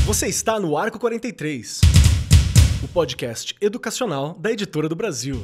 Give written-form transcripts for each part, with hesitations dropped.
Você está no Arco 43, o podcast educacional da Editora do Brasil.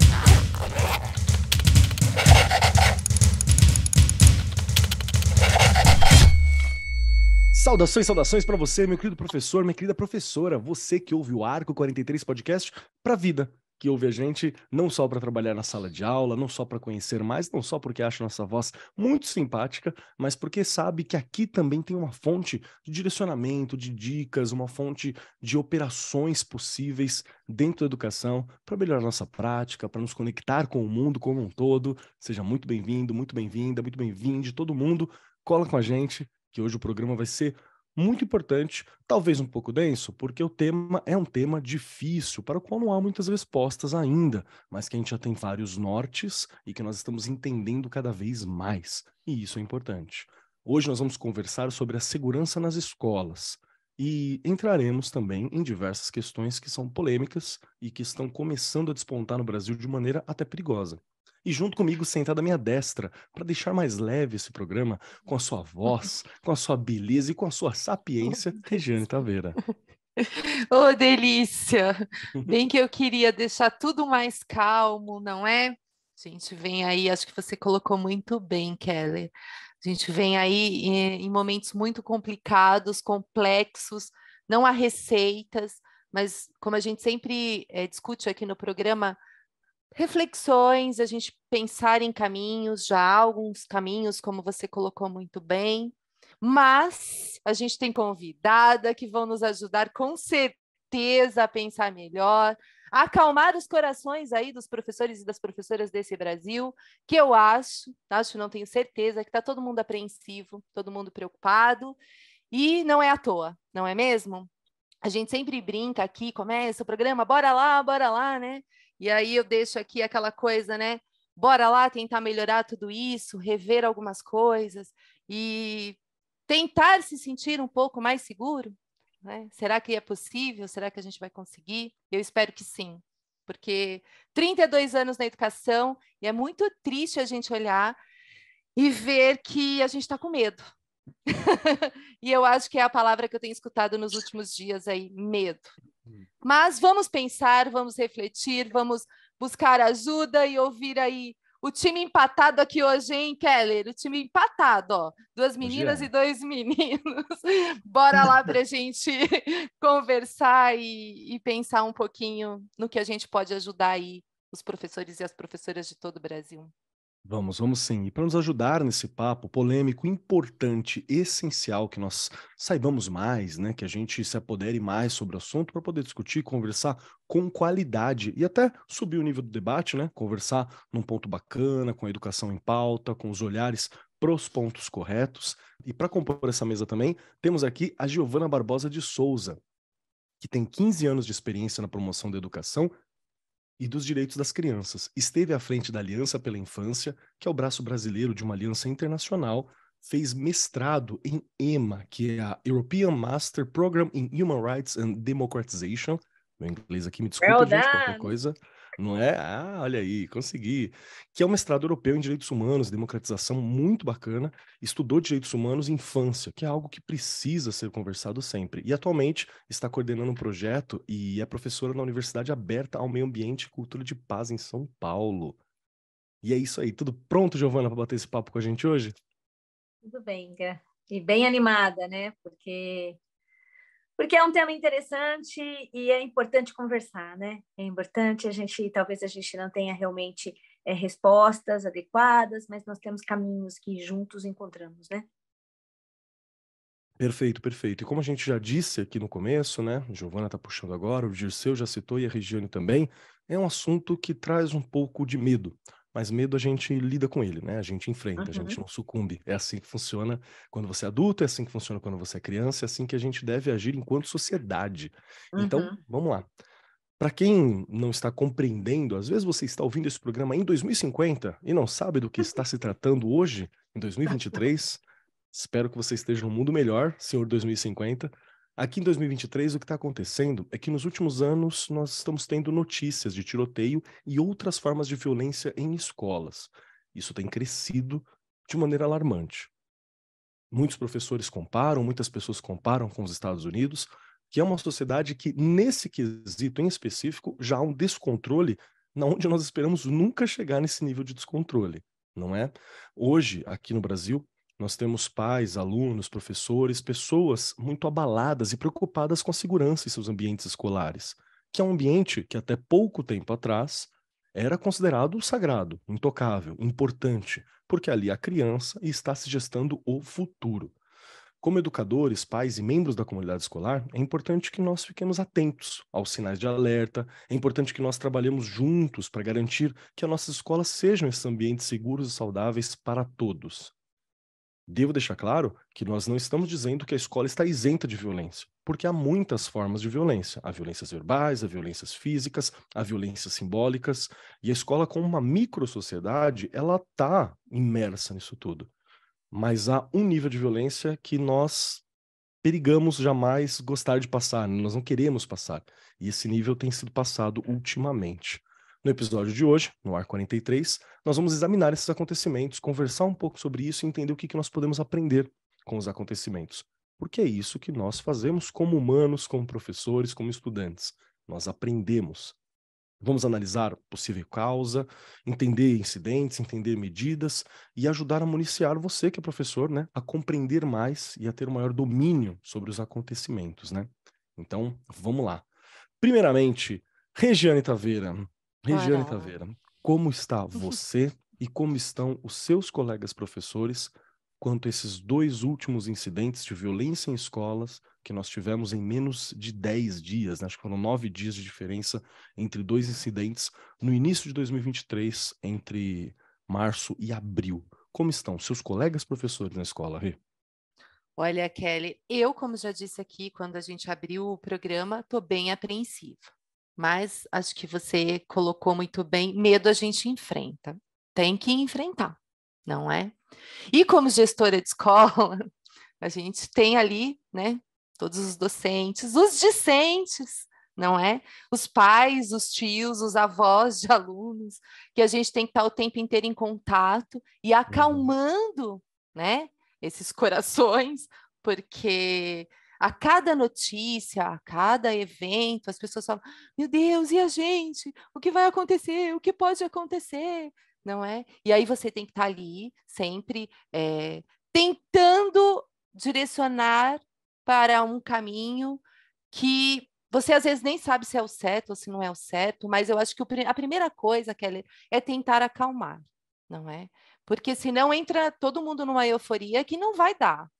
Saudações para você, meu querido professor, minha querida professora, você que ouve o Arco 43 podcast para a vida, que ouve a gente não só para trabalhar na sala de aula, não só para conhecer mais, não só porque acha nossa voz muito simpática, mas porque sabe que aqui também tem uma fonte de direcionamento, de dicas, uma fonte de operações possíveis dentro da educação para melhorar nossa prática, para nos conectar com o mundo como um todo. Seja muito bem-vindo, muito bem-vinda, muito bem-vinde, todo mundo, cola com a gente, que hoje o programa vai ser muito importante, talvez um pouco denso, porque o tema é um tema difícil, para o qual não há muitas respostas ainda, mas que a gente já tem vários nortes e que nós estamos entendendo cada vez mais, e isso é importante. Hoje nós vamos conversar sobre a segurança nas escolas e entraremos também em diversas questões que são polêmicas e que estão começando a despontar no Brasil de maneira até perigosa. E junto comigo, sentada à minha destra, para deixar mais leve esse programa, com a sua voz, com a sua beleza e com a sua sapiência, Regiane Taveira. Ô, delícia! Bem que eu queria deixar tudo mais calmo, não é? A gente vem aí, acho que você colocou muito bem, Keller. A gente vem aí em momentos muito complicados, complexos, não há receitas, mas como a gente sempre discute aqui no programa, reflexões, a gente pensar em caminhos, já há alguns caminhos, como você colocou muito bem, mas a gente tem convidada que vão nos ajudar com certeza a pensar melhor, a acalmar os corações aí dos professores e das professoras desse Brasil, que eu acho, não tenho certeza, que está todo mundo apreensivo, todo mundo preocupado, e não é à toa, não é mesmo? A gente sempre brinca aqui, começa o programa, bora lá, né? E aí eu deixo aqui aquela coisa, né? Bora lá tentar melhorar tudo isso, rever algumas coisas e tentar se sentir um pouco mais seguro, né? Será que é possível? Será que a gente vai conseguir? Eu espero que sim, porque 32 anos na educação e é muito triste a gente olhar e ver que a gente está com medo. E eu acho que é a palavra que eu tenho escutado nos últimos dias aí, medo. Mas vamos pensar, vamos refletir, vamos buscar ajuda e ouvir aí o time empatado aqui hoje, hein, Keller? O time empatado, ó. 2 meninas e 2 meninos. Bora lá para a gente conversar e pensar um pouquinho no que a gente pode ajudar aí os professores e as professoras de todo o Brasil. Vamos sim. E para nos ajudar nesse papo polêmico, importante, essencial, que nós saibamos mais, né? Que a gente se apodere mais sobre o assunto para poder discutir, conversar com qualidade e até subir o nível do debate, né? Conversar num ponto bacana, com a educação em pauta, com os olhares pros pontos corretos. E para compor essa mesa também, temos aqui a Giovana Barbosa de Souza, que tem 15 anos de experiência na promoção da educação e dos direitos das crianças. Esteve à frente da Aliança pela Infância, que é o braço brasileiro de uma aliança internacional, fez mestrado em EMA, que é a European Master Program in Human Rights and Democratization. Meu inglês aqui, me desculpa, gente, qualquer coisa. Não é? Ah, olha aí, consegui. Que é um mestrado europeu em direitos humanos, democratização, muito bacana. Estudou direitos humanos e infância, que é algo que precisa ser conversado sempre. E atualmente está coordenando um projeto e é professora na Universidade Aberta ao Meio Ambiente e Cultura de Paz em São Paulo. E é isso aí. Tudo pronto, Giovana, para bater esse papo com a gente hoje? Tudo bem, e bem animada, né? Porque é um tema interessante e é importante conversar, né? É importante talvez a gente não tenha realmente respostas adequadas, mas nós temos caminhos que juntos encontramos, né? Perfeito. E como a gente já disse aqui no começo, né? Giovana está puxando agora, o Dirceu já citou e a Regiane também, é um assunto que traz um pouco de medo. Mas medo a gente lida com ele, né? A gente enfrenta, a gente não sucumbe. É assim que funciona quando você é adulto, é assim que funciona quando você é criança, é assim que a gente deve agir enquanto sociedade. Então, vamos lá. Para quem não está compreendendo, às vezes você está ouvindo esse programa em 2050 e não sabe do que está se tratando hoje, em 2023. Espero que você esteja num mundo melhor, senhor 2050. Aqui em 2023, o que está acontecendo é que nos últimos anos nós estamos tendo notícias de tiroteio e outras formas de violência em escolas. Isso tem crescido de maneira alarmante. Muitos professores comparam, muitas pessoas comparam com os Estados Unidos, que é uma sociedade que, nesse quesito em específico, já há um descontrole na onde nós esperamos nunca chegar nesse nível de descontrole, não é? Hoje, aqui no Brasil, nós temos pais, alunos, professores, pessoas muito abaladas e preocupadas com a segurança em seus ambientes escolares, que é um ambiente que até pouco tempo atrás era considerado sagrado, intocável, importante, porque ali a criança está se gestando o futuro. Como educadores, pais e membros da comunidade escolar, é importante que nós fiquemos atentos aos sinais de alerta, é importante que nós trabalhemos juntos para garantir que as nossas escolas sejam esses ambientes seguros e saudáveis para todos. Devo deixar claro que nós não estamos dizendo que a escola está isenta de violência, porque há muitas formas de violência. Há violências verbais, há violências físicas, há violências simbólicas, e a escola, como uma microsociedade, ela está imersa nisso tudo. Mas há um nível de violência que nós perigamos jamais gostar de passar, né? Nós não queremos passar. E esse nível tem sido passado ultimamente. No episódio de hoje, no Ar 43, nós vamos examinar esses acontecimentos, conversar um pouco sobre isso e entender o que nós podemos aprender com os acontecimentos. Porque é isso que nós fazemos como humanos, como professores, como estudantes. Nós aprendemos. Vamos analisar possível causa, entender incidentes, entender medidas e ajudar a municiar você, que é professor, né, a compreender mais e a ter um maior domínio sobre os acontecimentos, né? Então, vamos lá. Primeiramente, Regiane Taveira. Regiane Bora. Taveira, como está você e como estão os seus colegas professores quanto a esses dois últimos incidentes de violência em escolas que nós tivemos em menos de 10 dias, né? Acho que foram 9 dias de diferença entre dois incidentes no início de 2023, entre março e abril. Como estão seus colegas professores na escola, Rê? Olha, Kelly, eu, como já disse aqui, quando a gente abriu o programa, estou bem apreensiva. Mas acho que você colocou muito bem, medo a gente enfrenta. Tem que enfrentar, não é? E como gestora de escola, a gente tem ali, né, todos os docentes, os discentes, não é? Os pais, os tios, os avós de alunos, que a gente tem que estar o tempo inteiro em contato e acalmando, né, esses corações, porque a cada notícia, a cada evento, as pessoas falam: meu Deus, e a gente? O que vai acontecer? O que pode acontecer? Não é? E aí você tem que estar ali sempre tentando direcionar para um caminho que você às vezes nem sabe se é o certo ou se não é o certo, mas eu acho que a primeira coisa, Kelly, é tentar acalmar, não é? Porque senão entra todo mundo numa euforia que não vai dar.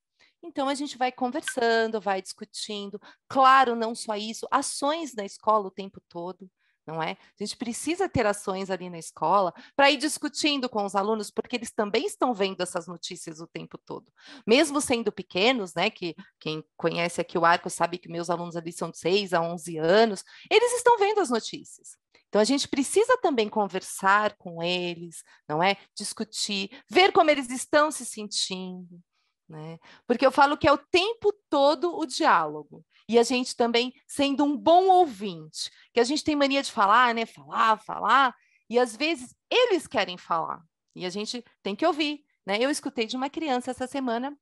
Então a gente vai conversando, vai discutindo. Claro, não só isso, ações na escola o tempo todo, não é? A gente precisa ter ações ali na escola para ir discutindo com os alunos, porque eles também estão vendo essas notícias o tempo todo. Mesmo sendo pequenos, né? Que quem conhece aqui o Arco sabe que meus alunos ali são de 6 a 11 anos, eles estão vendo as notícias. Então, a gente precisa também conversar com eles, não é? Discutir, ver como eles estão se sentindo, né? Porque eu falo que é o tempo todo o diálogo. E a gente também sendo um bom ouvinte, que a gente tem mania de falar, né? Falar, e às vezes eles querem falar. E a gente tem que ouvir, né? Eu escutei de uma criança essa semana,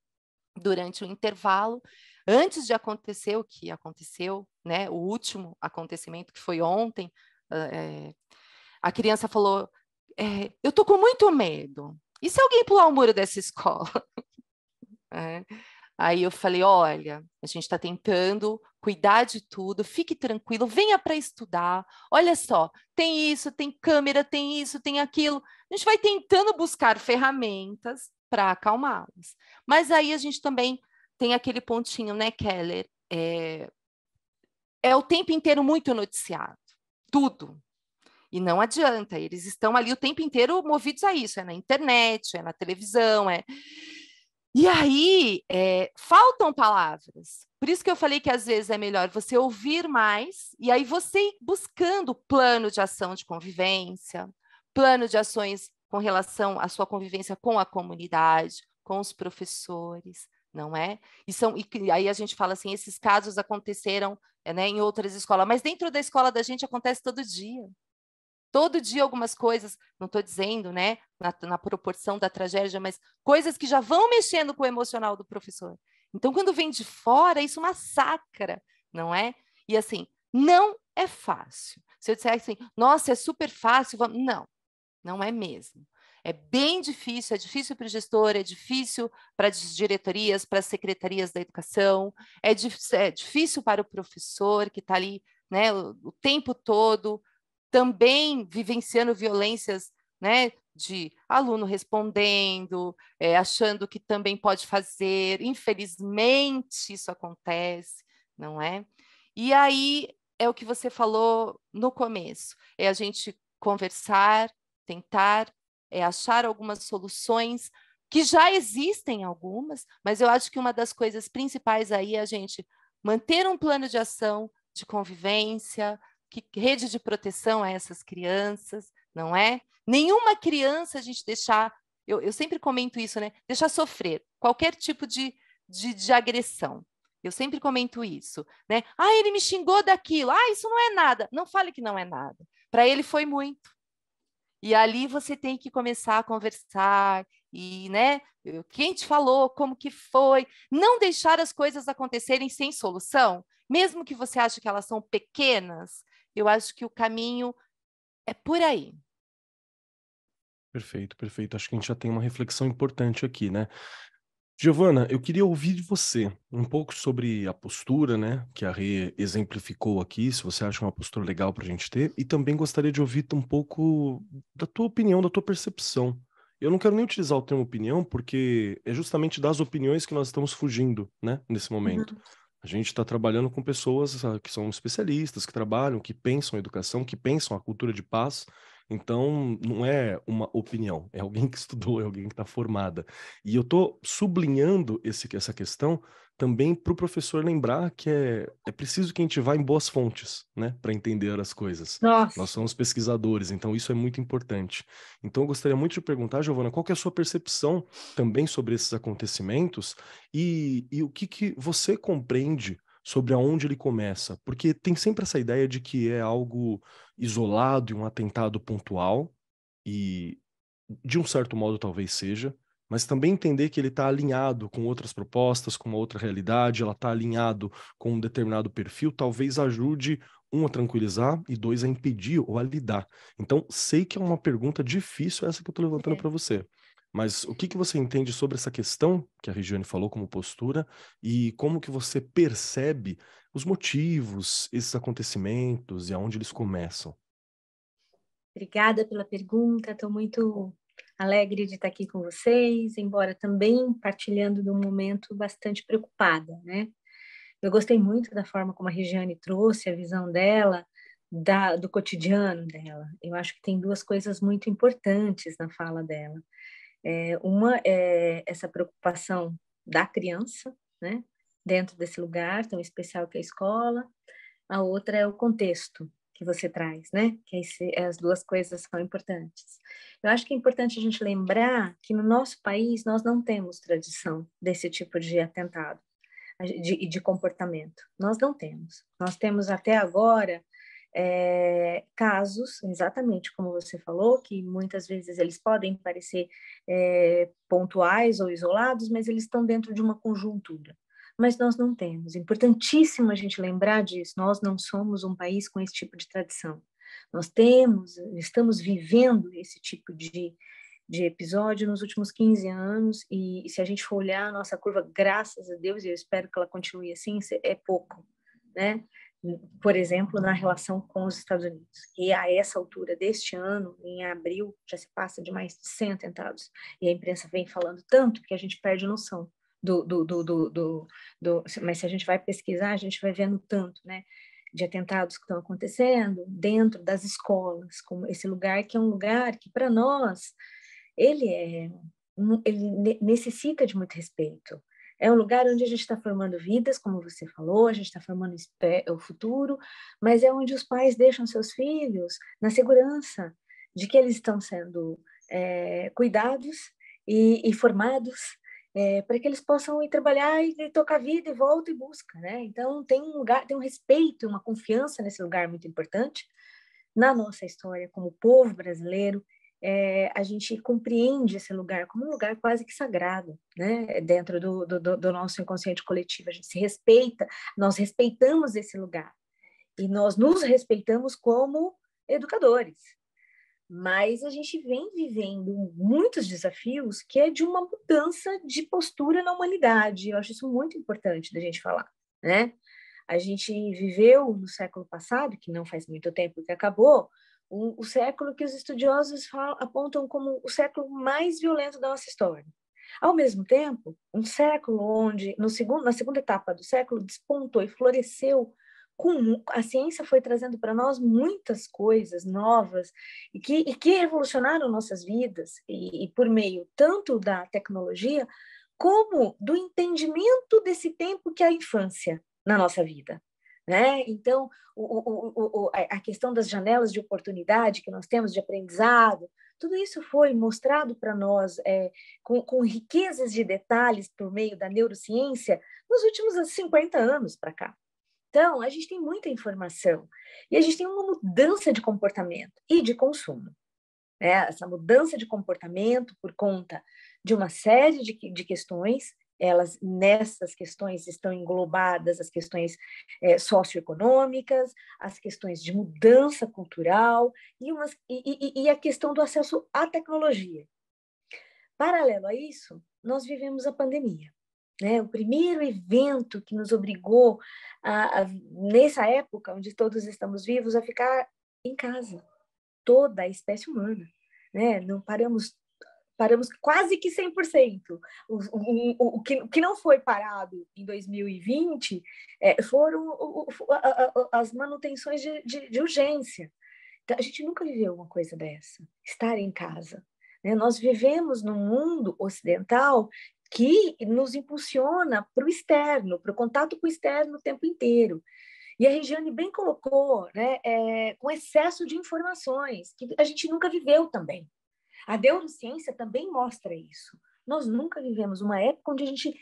durante o intervalo, antes de acontecer o que aconteceu, né? O último acontecimento que foi ontem, a criança falou: eu tô com muito medo. E se alguém pular o muro dessa escola? Aí eu falei: olha, a gente está tentando cuidar de tudo, fique tranquilo, venha para estudar. Olha só, tem isso, tem câmera, tem isso, tem aquilo. A gente vai tentando buscar ferramentas para acalmá-los. Mas aí a gente também tem aquele pontinho, né, Keller? É o tempo inteiro muito noticiado, tudo. E não adianta, eles estão ali o tempo inteiro movidos a isso, é na internet, é na televisão, E aí, faltam palavras. Por isso que eu falei que às vezes é melhor você ouvir mais e aí você ir buscando plano de ação de convivência, plano de ações com relação à sua convivência com a comunidade, com os professores, não é? E aí a gente fala assim, esses casos aconteceram, né, em outras escolas, mas dentro da escola da gente acontece todo dia. Todo dia algumas coisas, não estou dizendo, né, na proporção da tragédia, mas coisas que já vão mexendo com o emocional do professor. Então, quando vem de fora, isso massacra, não é? E assim, não é fácil. Se eu disser assim, nossa, é super fácil, não, não é mesmo. É bem difícil, é difícil para o gestor, é difícil para as diretorias, para as secretarias da educação, é difícil para o professor que está ali, né, o tempo todo, também vivenciando violências, né, de aluno respondendo, achando que também pode fazer. Infelizmente, isso acontece, não é? E aí é o que você falou no começo, é a gente conversar, tentar achar algumas soluções, que já existem algumas, mas eu acho que uma das coisas principais aí é a gente manter um plano de ação de convivência, rede de proteção a essas crianças, não é? Nenhuma criança a gente deixar, eu sempre comento isso, né? Deixar sofrer qualquer tipo de agressão. Eu sempre comento isso, né? Ah, ele me xingou daquilo. Ah, isso não é nada. Não fale que não é nada. Para ele foi muito. E ali você tem que começar a conversar e, né? Quem te falou, como que foi? Não deixar as coisas acontecerem sem solução, mesmo que você ache que elas são pequenas. Eu acho que o caminho é por aí. Perfeito, perfeito. Acho que a gente já tem uma reflexão importante aqui, né? Giovana, eu queria ouvir de você um pouco sobre a postura, né, que a Rê exemplificou aqui, se você acha uma postura legal para a gente ter, e também gostaria de ouvir um pouco da tua opinião, da tua percepção. Eu não quero nem utilizar o termo opinião, porque é justamente das opiniões que nós estamos fugindo, né, nesse momento. A gente está trabalhando com pessoas que são especialistas, que trabalham, que pensam a educação, que pensam a cultura de paz. Então, não é uma opinião, é alguém que estudou, é alguém que está formada. E eu estou sublinhando essa questão também para o professor lembrar que é preciso que a gente vá em boas fontes, né, para entender as coisas. Nossa. Nós somos pesquisadores, então isso é muito importante. Então, eu gostaria muito de perguntar, Giovana, qual que é a sua percepção também sobre esses acontecimentos e o que você compreende sobre aonde ele começa? Porque tem sempre essa ideia de que é algo isolado e um atentado pontual, e de um certo modo talvez seja, mas também entender que ele está alinhado com outras propostas, com uma outra realidade, ela está alinhado com um determinado perfil, talvez ajude, um, a tranquilizar e dois, a impedir ou a lidar. Então, sei que é uma pergunta difícil essa que eu estou levantando para você. Mas o que você entende sobre essa questão que a Regiane falou como postura e como que você percebe os motivos, esses acontecimentos e aonde eles começam? Obrigada pela pergunta, estou muito alegre de estar aqui com vocês, embora também partilhando de um momento bastante preocupada, né? Eu gostei muito da forma como a Regiane trouxe a visão dela, do cotidiano dela. Eu acho que tem duas coisas muito importantes na fala dela. Uma é essa preocupação da criança, né? Dentro desse lugar tão especial que é a escola. A outra é o contexto que você traz, né? Que as duas coisas são importantes. Eu acho que é importante a gente lembrar que no nosso país nós não temos tradição desse tipo de atentado, de comportamento. Nós não temos. Nós temos até agora casos, exatamente como você falou, que muitas vezes eles podem parecer pontuais ou isolados, mas eles estão dentro de uma conjuntura. Mas nós não temos. Importantíssimo a gente lembrar disso. Nós não somos um país com esse tipo de tradição. Nós estamos vivendo esse tipo de episódio nos últimos 15 anos, e se a gente for olhar a nossa curva, graças a Deus, e eu espero que ela continue assim, é pouco, né? Por exemplo, na relação com os Estados Unidos. E a essa altura deste ano, em abril, já se passa de mais de 100 atentados. E a imprensa vem falando tanto que a gente perde noção mas se a gente vai pesquisar, a gente vai vendo tanto, né, de atentados que estão acontecendo dentro das escolas, como esse lugar que é um lugar que, para nós, ele necessita de muito respeito. É um lugar onde a gente está formando vidas, como você falou, a gente está formando o futuro, mas é onde os pais deixam seus filhos na segurança de que eles estão sendo cuidados e formados para que eles possam ir trabalhar e tocar a vida e volta e busca, né? Então tem um lugar, tem um respeito, uma confiança nesse lugar muito importante, na nossa história como povo brasileiro, a gente compreende esse lugar como um lugar quase que sagrado, né? Dentro do nosso inconsciente coletivo. A gente se respeita, nós respeitamos esse lugar e nós nos respeitamos como educadores. Mas a gente vem vivendo muitos desafios que é de uma mudança de postura na humanidade. Eu acho isso muito importante da gente falar, né? A gente viveu no século passado, que não faz muito tempo que acabou, o século que os estudiosos apontam como o século mais violento da nossa história. Ao mesmo tempo, um século onde, na segunda etapa do século, despontou e floresceu, a ciência foi trazendo para nós muitas coisas novas e que revolucionaram nossas vidas, e por meio tanto da tecnologia, como do entendimento desse tempo que é a infância na nossa vida. Né? Então, a questão das janelas de oportunidade que nós temos de aprendizado, tudo isso foi mostrado para nós com riquezas de detalhes por meio da neurociência nos últimos 50 anos para cá. Então, a gente tem muita informação e a gente tem uma mudança de comportamento e de consumo. Né? Essa mudança de comportamento por conta de uma série de questões. Elas, nessas questões, estão englobadas as questões socioeconômicas, as questões de mudança cultural e a questão do acesso à tecnologia. Paralelo a isso, nós vivemos a pandemia. Né? O primeiro evento que nos obrigou, nessa época onde todos estamos vivos, a ficar em casa, toda a espécie humana. Né? Não paramos quase que 100%. O que não foi parado em 2020 foram as manutenções de urgência. Então, a gente nunca viveu uma coisa dessa, estar em casa. Né? Nós vivemos num mundo ocidental que nos impulsiona para o externo, para o contato com o externo o tempo inteiro. E a Regiane bem colocou, né, com excesso de informações, que a gente nunca viveu também. A neurociência também mostra isso. Nós nunca vivemos uma época onde a gente...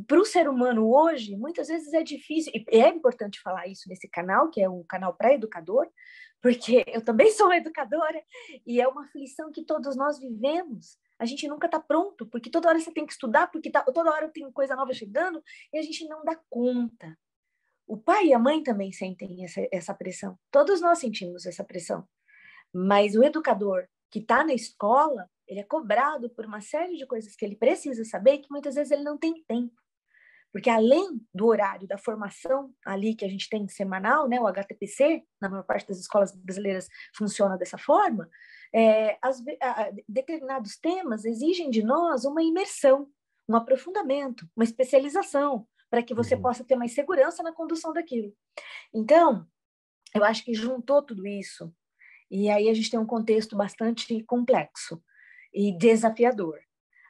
Para o ser humano hoje, muitas vezes é difícil, e é importante falar isso nesse canal, que é um canal para educador, porque eu também sou uma educadora, e é uma aflição que todos nós vivemos. A gente nunca está pronto, porque toda hora você tem que estudar, porque toda hora tem coisa nova chegando, e a gente não dá conta. O pai e a mãe também sentem essa pressão. Todos nós sentimos essa pressão. Mas o educador que está na escola, ele é cobrado por uma série de coisas que ele precisa saber, que muitas vezes ele não tem tempo. Porque além do horário da formação ali que a gente tem semanal, né, o HTPC, na maior parte das escolas brasileiras funciona dessa forma, determinados temas exigem de nós uma imersão, um aprofundamento, uma especialização, para que você possa ter mais segurança na condução daquilo. Então, eu acho que juntou tudo isso, e aí a gente tem um contexto bastante complexo e desafiador.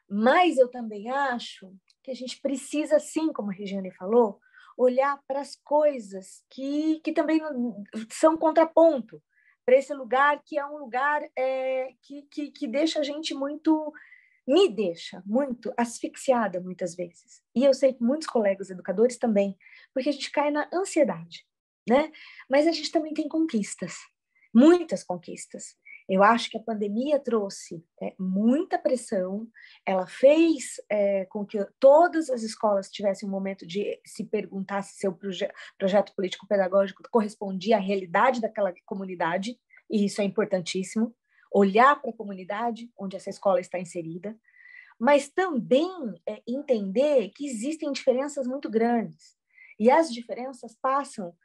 Mas eu também acho que a gente precisa, sim, como a Regiane falou, olhar para as coisas que também são contraponto para esse lugar que é um lugar que deixa a gente me deixa muito asfixiada muitas vezes. E eu sei que muitos colegas educadores também, porque a gente cai na ansiedade, né? Mas a gente também tem conquistas. Muitas conquistas. Eu acho que a pandemia trouxe muita pressão, ela fez com que todas as escolas tivessem um momento de se perguntar se seu projeto político-pedagógico correspondia à realidade daquela comunidade, e isso é importantíssimo, olhar para a comunidade onde essa escola está inserida, mas também entender que existem diferenças muito grandes, e as diferenças passam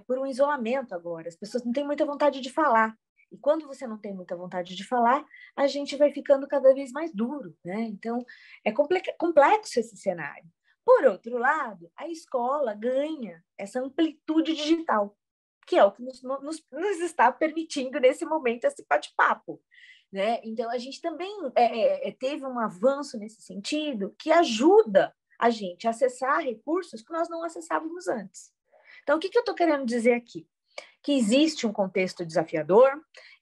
por um isolamento agora. As pessoas não têm muita vontade de falar. E quando você não tem muita vontade de falar, a gente vai ficando cada vez mais duro, né? Então, é complexo esse cenário. Por outro lado, a escola ganha essa amplitude digital, que é o que nos está permitindo, nesse momento, esse bate-papo. Né? Então, a gente também teve um avanço nesse sentido que ajuda a gente a acessar recursos que nós não acessávamos antes. Então, o que eu estou querendo dizer aqui? Que existe um contexto desafiador,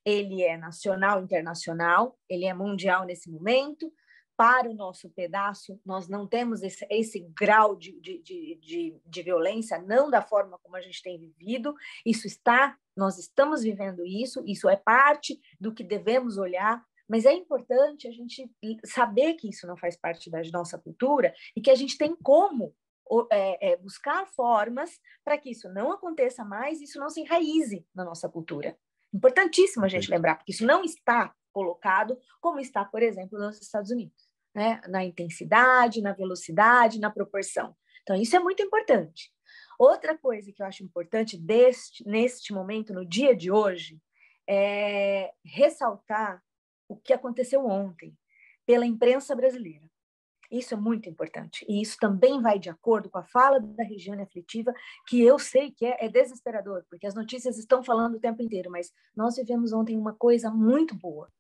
ele é nacional, internacional, ele é mundial nesse momento, para o nosso pedaço, nós não temos esse grau de violência, não da forma como a gente tem vivido, nós estamos vivendo isso é parte do que devemos olhar, mas é importante a gente saber que isso não faz parte da nossa cultura e que a gente tem como buscar formas para que isso não aconteça mais, isso não se enraize na nossa cultura. Importantíssimo a gente lembrar, porque isso não está colocado como está, por exemplo, nos Estados Unidos, né? Na intensidade, na velocidade, na proporção. Então, isso é muito importante. Outra coisa que eu acho importante neste momento, no dia de hoje, é ressaltar o que aconteceu ontem pela imprensa brasileira. Isso é muito importante. E isso também vai de acordo com a fala da Regiane Aflitiva, que eu sei que é desesperador, porque as notícias estão falando o tempo inteiro, mas nós vivemos ontem uma coisa muito boa.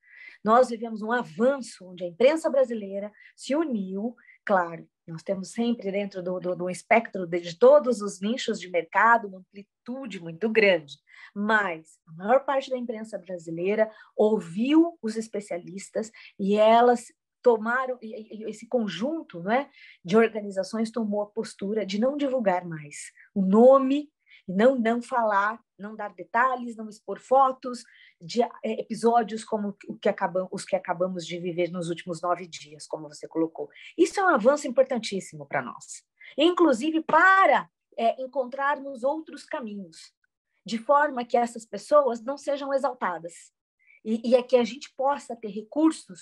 Nós vivemos um avanço onde a imprensa brasileira se uniu, claro, nós temos sempre dentro do espectro de todos os nichos de mercado uma amplitude muito grande, mas a maior parte da imprensa brasileira ouviu os especialistas e elas tomaram, esse conjunto, né, de organizações tomou a postura de não divulgar mais o nome, não falar, não dar detalhes, não expor fotos de episódios como os que acabamos de viver nos últimos 9 dias, como você colocou. Isso é um avanço importantíssimo para nós, inclusive para encontrarmos outros caminhos, de forma que essas pessoas não sejam exaltadas. E é que a gente possa ter recurso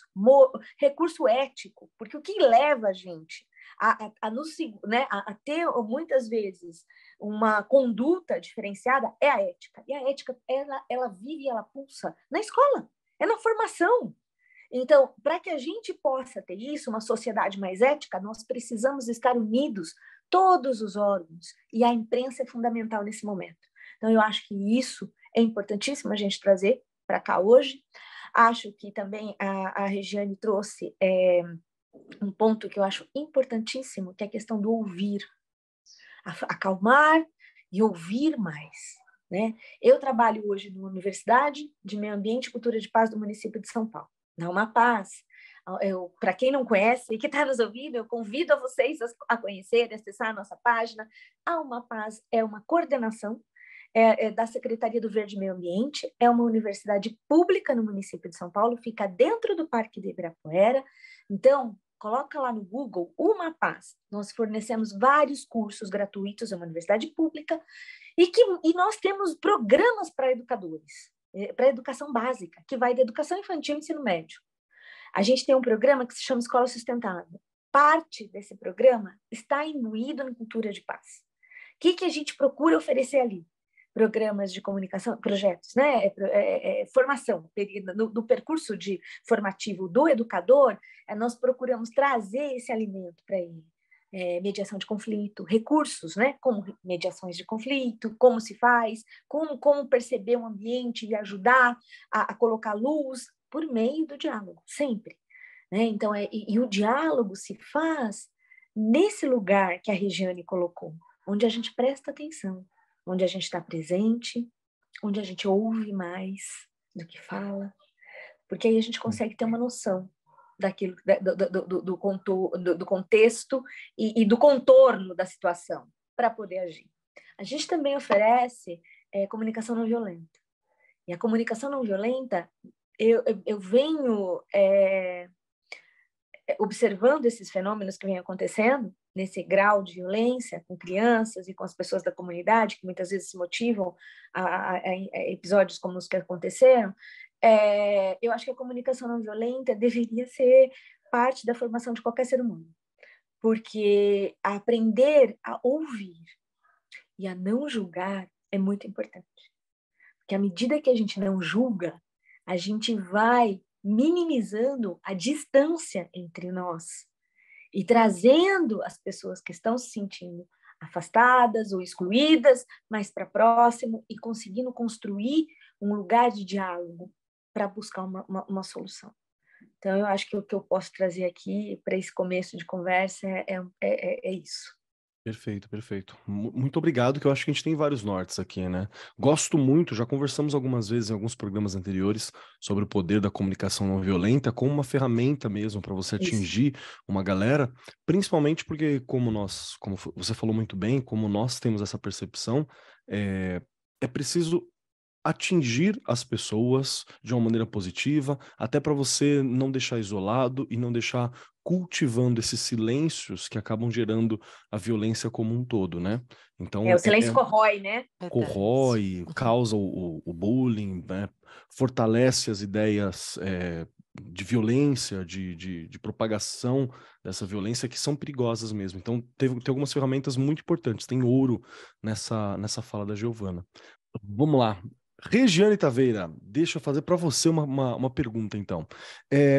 ético, porque o que leva a gente a ter, muitas vezes, uma conduta diferenciada é a ética. E a ética, ela vive, ela pulsa na escola, é na formação. Então, para que a gente possa ter isso, uma sociedade mais ética, nós precisamos estar unidos, todos os órgãos, e a imprensa é fundamental nesse momento. Então, eu acho que isso é importantíssimo a gente trazer para cá hoje. Acho que também a Regiane trouxe um ponto que eu acho importantíssimo, que é a questão do ouvir. Acalmar e ouvir mais. Né? Eu trabalho hoje numa Universidade de Meio Ambiente e Cultura de Paz do município de São Paulo, na UmaPaz. Para quem não conhece e que está nos ouvindo, eu convido a vocês a conhecer, a acessar a nossa página. A UmaPaz é uma coordenação da Secretaria do Verde e Meio Ambiente, é uma universidade pública no município de São Paulo, fica dentro do Parque de Ibirapuera. Então, coloca lá no Google UmaPaz. Nós fornecemos vários cursos gratuitos, é uma universidade pública, e nós temos programas para educadores, para educação básica, que vai da educação infantil e ensino médio. A gente tem um programa que se chama Escola Sustentável. Parte desse programa está imbuído na cultura de paz. O que a gente procura oferecer ali? Programas de comunicação, projetos, né? Formação, no percurso formativo do educador, nós procuramos trazer esse alimento para ele. Mediação de conflito, recursos, né? Como mediações de conflito, como se faz, como perceber o ambiente e ajudar a colocar luz por meio do diálogo, sempre. Né? Então, e o diálogo se faz nesse lugar que a Regiane colocou, onde a gente presta atenção, onde a gente está presente, onde a gente ouve mais do que fala, porque aí a gente consegue ter uma noção daquilo, do contexto e do contorno da situação para poder agir. A gente também oferece comunicação não violenta. E a comunicação não violenta, eu venho observando esses fenômenos que vêm acontecendo, nesse grau de violência com crianças e com as pessoas da comunidade, que muitas vezes se motivam a episódios como os que aconteceram, eu acho que a comunicação não violenta deveria ser parte da formação de qualquer ser humano, porque aprender a ouvir e a não julgar é muito importante, porque à medida que a gente não julga, a gente vai minimizando a distância entre nós e trazendo as pessoas que estão se sentindo afastadas ou excluídas mais para próximo e conseguindo construir um lugar de diálogo para buscar uma solução. Então, eu acho que o que eu posso trazer aqui para esse começo de conversa é isso. Perfeito, perfeito. Muito obrigado, que eu acho que a gente tem vários nortes aqui, né? Gosto muito, já conversamos algumas vezes em alguns programas anteriores sobre o poder da comunicação não violenta como uma ferramenta mesmo para você Isso. atingir uma galera, principalmente porque, como você falou muito bem, como nós temos essa percepção, é preciso atingir as pessoas de uma maneira positiva, até para você não deixar isolado e não deixar cultivando esses silêncios que acabam gerando a violência como um todo, né? Então, O silêncio corrói, né? Verdade. corrói, causa o bullying, né? Fortalece as ideias de violência, de propagação dessa violência que são perigosas mesmo. Então, tem algumas ferramentas muito importantes. Tem ouro nessa fala da Giovana. Vamos lá. Regiane Taveira, deixa eu fazer para você uma pergunta, então.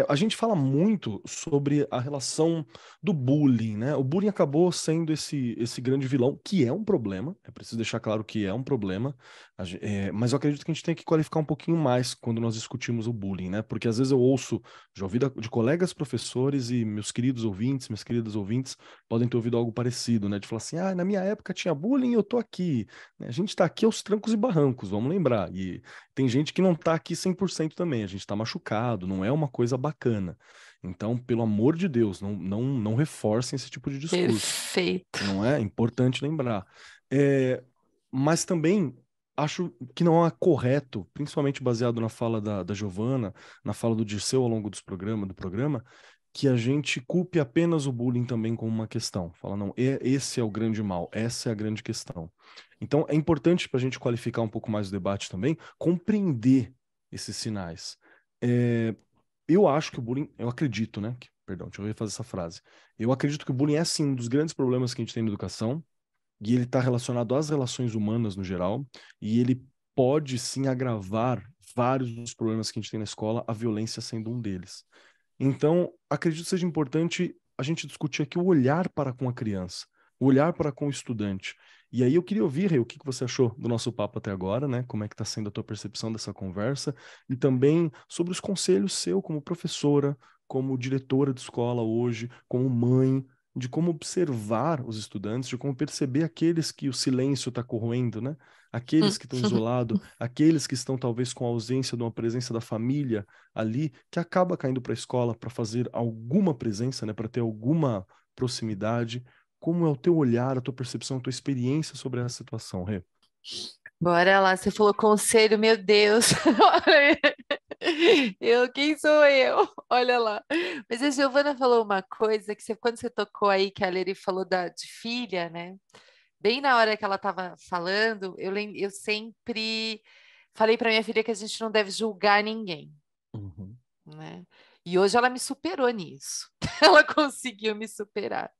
A gente fala muito sobre a relação do bullying, né? O bullying acabou sendo esse grande vilão, que é um problema, é preciso deixar claro que é um problema, mas eu acredito que a gente tem que qualificar um pouquinho mais quando nós discutimos o bullying, né? Porque às vezes eu ouço, já ouvi de colegas professores e meus queridos ouvintes, minhas queridas ouvintes, podem ter ouvido algo parecido, né? De falar assim, na minha época tinha bullying e eu tô aqui. A gente está aqui aos trancos e barrancos, vamos lembrar. E tem gente que não está aqui 100% também, a gente está machucado, não é uma coisa bacana. Então, pelo amor de Deus, não reforcem esse tipo de discurso. Perfeito. Não é importante lembrar. É, mas também acho que não é correto, principalmente baseado na fala da Giovana, na fala do Dirceu ao longo do programa, que a gente culpe apenas o bullying também como uma questão. Fala, não, esse é o grande mal, essa é a grande questão. Então, é importante para a gente qualificar um pouco mais o debate também, compreender esses sinais. Eu acho que o bullying, eu acredito, né? Perdão, deixa eu refazer essa frase. Eu acredito que o bullying é, sim, um dos grandes problemas que a gente tem na educação, e ele está relacionado às relações humanas no geral, e ele pode, sim, agravar vários dos problemas que a gente tem na escola, a violência sendo um deles. Então, acredito que seja importante a gente discutir aqui o olhar para com a criança, o olhar para com o estudante. E aí eu queria ouvir, Rê, o que você achou do nosso papo até agora, né? Como é que está sendo a tua percepção dessa conversa? E também sobre os conselhos seu como professora, como diretora de escola hoje, como mãe, de como observar os estudantes, de como perceber aqueles que o silêncio está corroendo, né? Aqueles que estão isolados, aqueles que estão talvez com a ausência de uma presença da família ali, que acaba caindo para a escola para fazer alguma presença, né? Para ter alguma proximidade. Como é o teu olhar, a tua percepção, a tua experiência sobre essa situação, Rê? Bora lá, você falou conselho, meu Deus. Quem sou eu? Olha lá. Mas a Giovana falou uma coisa que quando você tocou aí, que a Leri falou de filha, né? Bem na hora que ela estava falando, eu sempre falei para minha filha que a gente não deve julgar ninguém, Uhum. né? E hoje ela me superou nisso. Ela conseguiu me superar.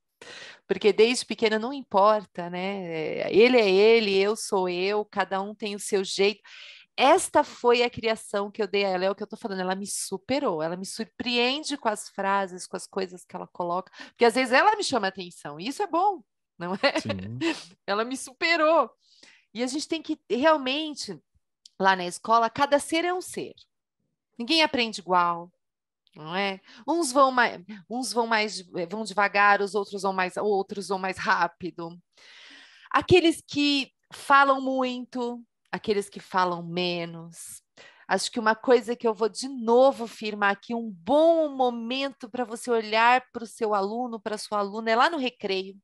Porque desde pequena não importa, né? Ele é ele, eu sou eu, cada um tem o seu jeito. Esta foi a criação que eu dei a ela, é o que eu tô falando, ela me superou, ela me surpreende com as frases, com as coisas que ela coloca, porque às vezes ela me chama atenção, e isso é bom, não é? Sim. Ela me superou. E a gente tem que realmente, lá na escola, cada ser é um ser. Ninguém aprende igual, não é? Vão devagar, outros vão mais rápido. Aqueles que falam muito, aqueles que falam menos. Acho que uma coisa que eu vou de novo firmar aqui, um bom momento para você olhar para o seu aluno, para a sua aluna, é lá no recreio.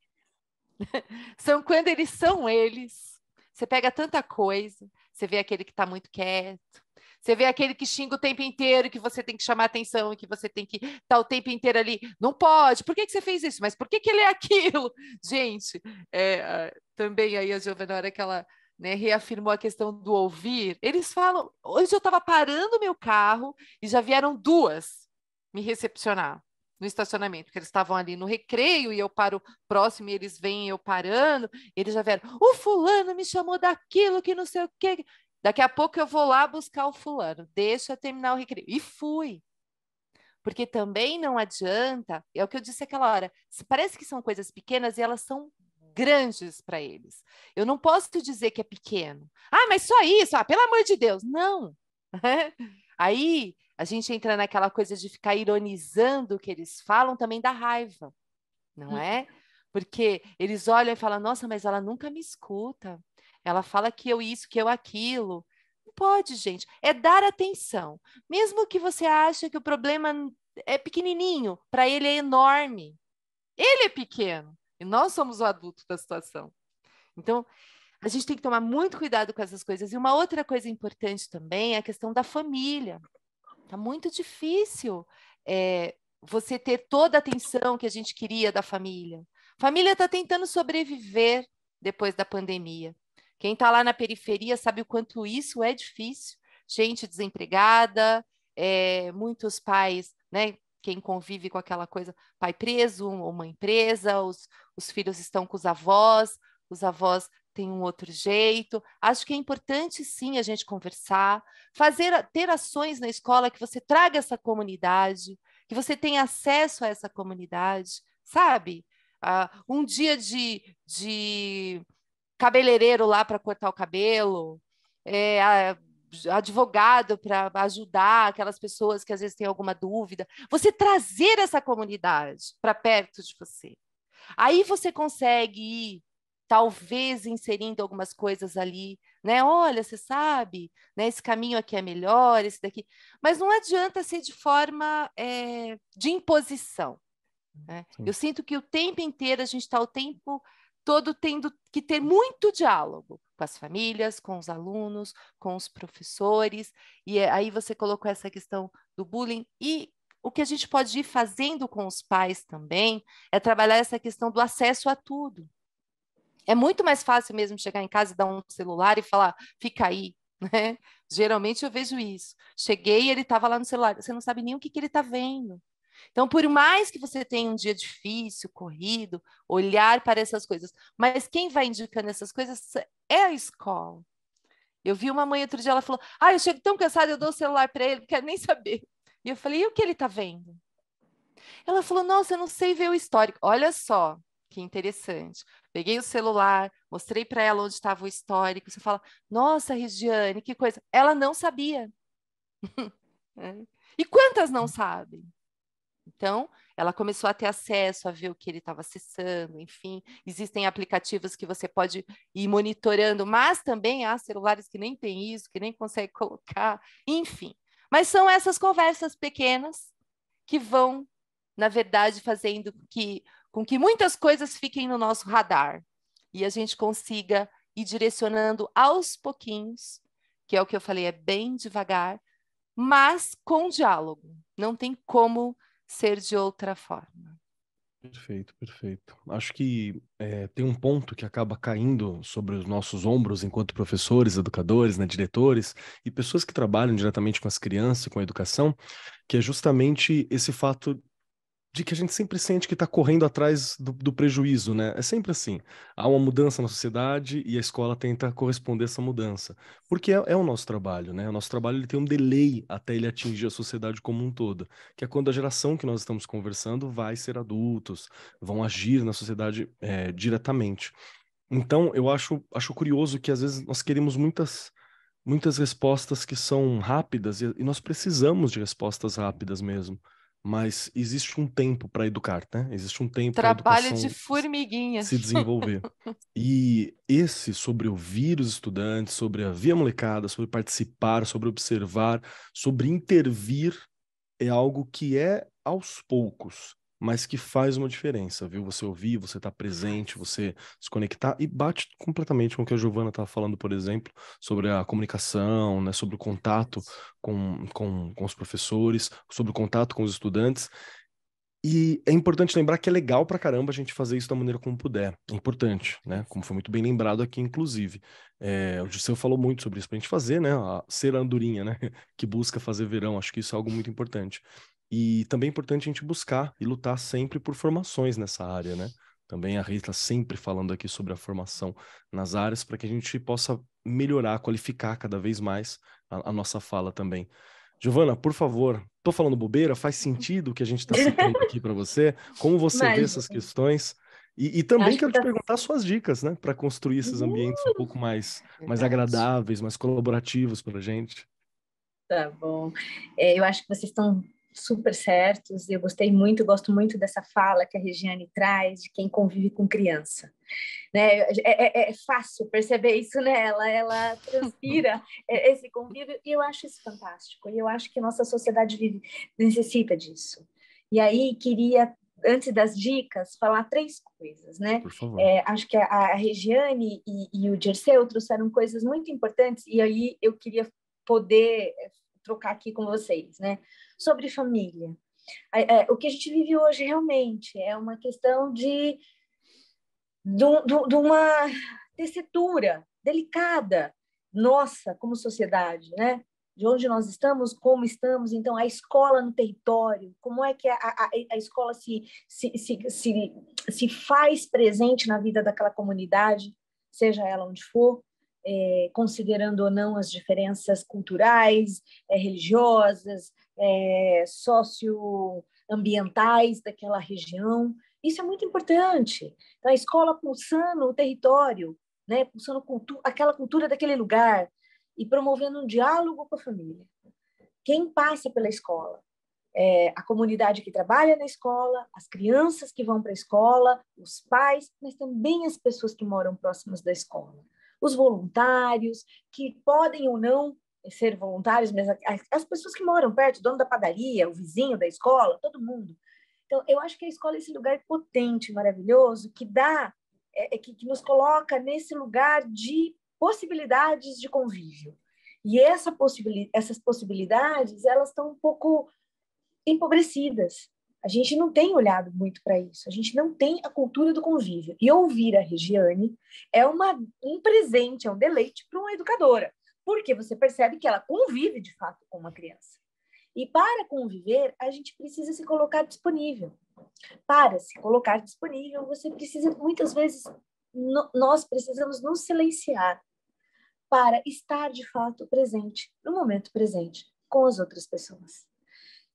São quando eles são eles. Você pega tanta coisa, você vê aquele que está muito quieto, você vê aquele que xinga o tempo inteiro, que você tem que chamar atenção, que você tem que estar o tempo inteiro ali. Não pode, por que você fez isso? Mas por que ele é aquilo? Gente, também aí a Giovana, na hora que ela reafirmou a questão do ouvir, eles falam, hoje eu estava parando meu carro e já vieram duas me recepcionar no estacionamento, porque eles estavam ali no recreio e eu paro próximo e eles vêm eu parando, eles já vieram, o fulano me chamou daquilo que não sei o quê. Daqui a pouco eu vou lá buscar o fulano, deixa eu terminar o recreio. E fui. Porque também não adianta, é o que eu disse aquela hora, parece que são coisas pequenas e elas são grandes para eles. Eu não posso dizer que é pequeno. Mas só isso, pelo amor de Deus. Não. Aí a gente entra naquela coisa de ficar ironizando o que eles falam, também dá raiva, não é? Porque eles olham e falam, nossa, mas ela nunca me escuta. Ela fala que eu isso, que eu aquilo. Não pode, gente. É dar atenção. Mesmo que você ache que o problema é pequenininho, para ele é enorme. Ele é pequeno e nós somos o adulto da situação. Então, a gente tem que tomar muito cuidado com essas coisas. E uma outra coisa importante também é a questão da família. Está muito difícil você ter toda a atenção que a gente queria da família. A família está tentando sobreviver depois da pandemia. Quem está lá na periferia sabe o quanto isso é difícil. Gente desempregada, muitos pais, né? Quem convive com aquela coisa, pai preso, ou mãe presa, os filhos estão com os avós têm um outro jeito. Acho que é importante, sim, a gente conversar, ter ações na escola que você traga essa comunidade, que você tenha acesso a essa comunidade, sabe? Um dia de cabeleireiro lá para cortar o cabelo, advogado para ajudar aquelas pessoas que às vezes têm alguma dúvida. Você trazer essa comunidade para perto de você. Aí você consegue ir, talvez, inserindo algumas coisas ali, né? Olha, você sabe, né? Esse caminho aqui é melhor, esse daqui. Mas não adianta ser de forma de imposição. Né? Eu sinto que o tempo inteiro a gente está o tempo todo tendo que ter muito diálogo com as famílias, com os alunos, com os professores, e aí você colocou essa questão do bullying, e o que a gente pode ir fazendo com os pais também é trabalhar essa questão do acesso a tudo. É muito mais fácil mesmo chegar em casa e dar um celular e falar, fica aí, né? Geralmente eu vejo isso. Cheguei e ele estava lá no celular, você não sabe nem o que ele está vendo. Então, por mais que você tenha um dia difícil, corrido, olhar para essas coisas, mas quem vai indicando essas coisas é a escola. Eu vi uma mãe outro dia, ela falou, eu chego tão cansada, eu dou o celular para ele, não quero nem saber. E eu falei, e o que ele está vendo? Ela falou, nossa, eu não sei ver o histórico. Olha só, que interessante. Peguei o celular, mostrei para ela onde estava o histórico. Você fala, nossa, Regiane, que coisa. Ela não sabia. E quantas não sabem? Então, ela começou a ter acesso a ver o que ele estava acessando, enfim. Existem aplicativos que você pode ir monitorando, mas também há celulares que nem tem isso, que nem consegue colocar, enfim. Mas são essas conversas pequenas que vão, na verdade, fazendo com que muitas coisas fiquem no nosso radar e a gente consiga ir direcionando aos pouquinhos, que é o que eu falei, é bem devagar, mas com diálogo. Não tem como ser de outra forma. Perfeito, perfeito. Acho que tem um ponto que acaba caindo sobre os nossos ombros enquanto professores, educadores, né, diretores e pessoas que trabalham diretamente com as crianças e com a educação, que é justamente esse fato de que a gente sempre sente que está correndo atrás do prejuízo, né? É sempre assim. Há uma mudança na sociedade e a escola tenta corresponder a essa mudança. Porque é o nosso trabalho, né? O nosso trabalho ele tem um delay até ele atingir a sociedade como um todo, que é quando a geração que nós estamos conversando vai ser adultos, vão agir na sociedade diretamente. Então, eu acho curioso que às vezes nós queremos muitas respostas que são rápidas e nós precisamos de respostas rápidas mesmo. Mas existe um tempo para educar, né? Existe um tempo para a Trabalho de educação formiguinha. se desenvolver. E esse sobre ouvir os estudantes, sobre ouvir a molecada, sobre participar, sobre observar, sobre intervir, é algo que é aos poucos, mas que faz uma diferença, viu? Você ouvir, você estar presente, você se conectar e bate completamente com o que a Giovana estava falando, por exemplo, sobre a comunicação, né? Sobre o contato com os professores, sobre o contato com os estudantes. E é importante lembrar que é legal pra caramba a gente fazer isso da maneira como puder. É importante, né? Como foi muito bem lembrado aqui, inclusive. O Gisele falou muito sobre isso pra gente fazer, né? Ser a andorinha, né? Que busca fazer verão. Acho que isso é algo muito importante. E também é importante a gente buscar e lutar sempre por formações nessa área, né? Também a Rita sempre falando aqui sobre a formação nas áreas para que a gente possa melhorar, qualificar cada vez mais a nossa fala também. Giovana, por favor, tô falando bobeira? Faz sentido o que a gente está citando aqui para você? Como você vê Mas essas questões? E também acho que quero te tá. perguntar suas dicas, né? Para construir esses ambientes um pouco mais Verdade. agradáveis, mais colaborativos para a gente. Tá bom. Eu acho que vocês estão super certos. Eu gostei muito, gosto muito dessa fala que a Regiane traz de quem convive com criança. Né? É fácil perceber isso nela, ela transpira esse convívio, e eu acho isso fantástico. E eu acho que a nossa sociedade necessita disso. E aí, queria, antes das dicas, falar 3 coisas, né? Por favor. Acho que a Regiane e o Dirceu trouxeram coisas muito importantes, e aí eu queria poder trocar aqui com vocês, né? Sobre família. O que a gente vive hoje realmente é uma questão de uma tessitura delicada nossa como sociedade, né? De onde nós estamos, como estamos, então a escola no território, como é que a escola se faz presente na vida daquela comunidade, seja ela onde for, considerando ou não as diferenças culturais, religiosas, socioambientais daquela região. Isso é muito importante. Então, a escola pulsando o território, né? Pulsando aquela cultura daquele lugar e promovendo um diálogo com a família. Quem passa pela escola? A comunidade que trabalha na escola, as crianças que vão para a escola, os pais, mas também as pessoas que moram próximas da escola. Os voluntários, que podem ou não ser voluntários, mas as pessoas que moram perto, o dono da padaria, o vizinho da escola, todo mundo. Então, eu acho que a escola é esse lugar potente, maravilhoso, que que nos coloca nesse lugar de possibilidades de convívio. E essas possibilidades, elas estão um pouco empobrecidas. A gente não tem olhado muito para isso. A gente não tem a cultura do convívio. E ouvir a Regiane é um presente, é um deleite para uma educadora, porque você percebe que ela convive, de fato, com uma criança. E para conviver, a gente precisa se colocar disponível. Para se colocar disponível, você precisa, muitas vezes, nós precisamos nos silenciar para estar, de fato, presente, no momento presente, com as outras pessoas.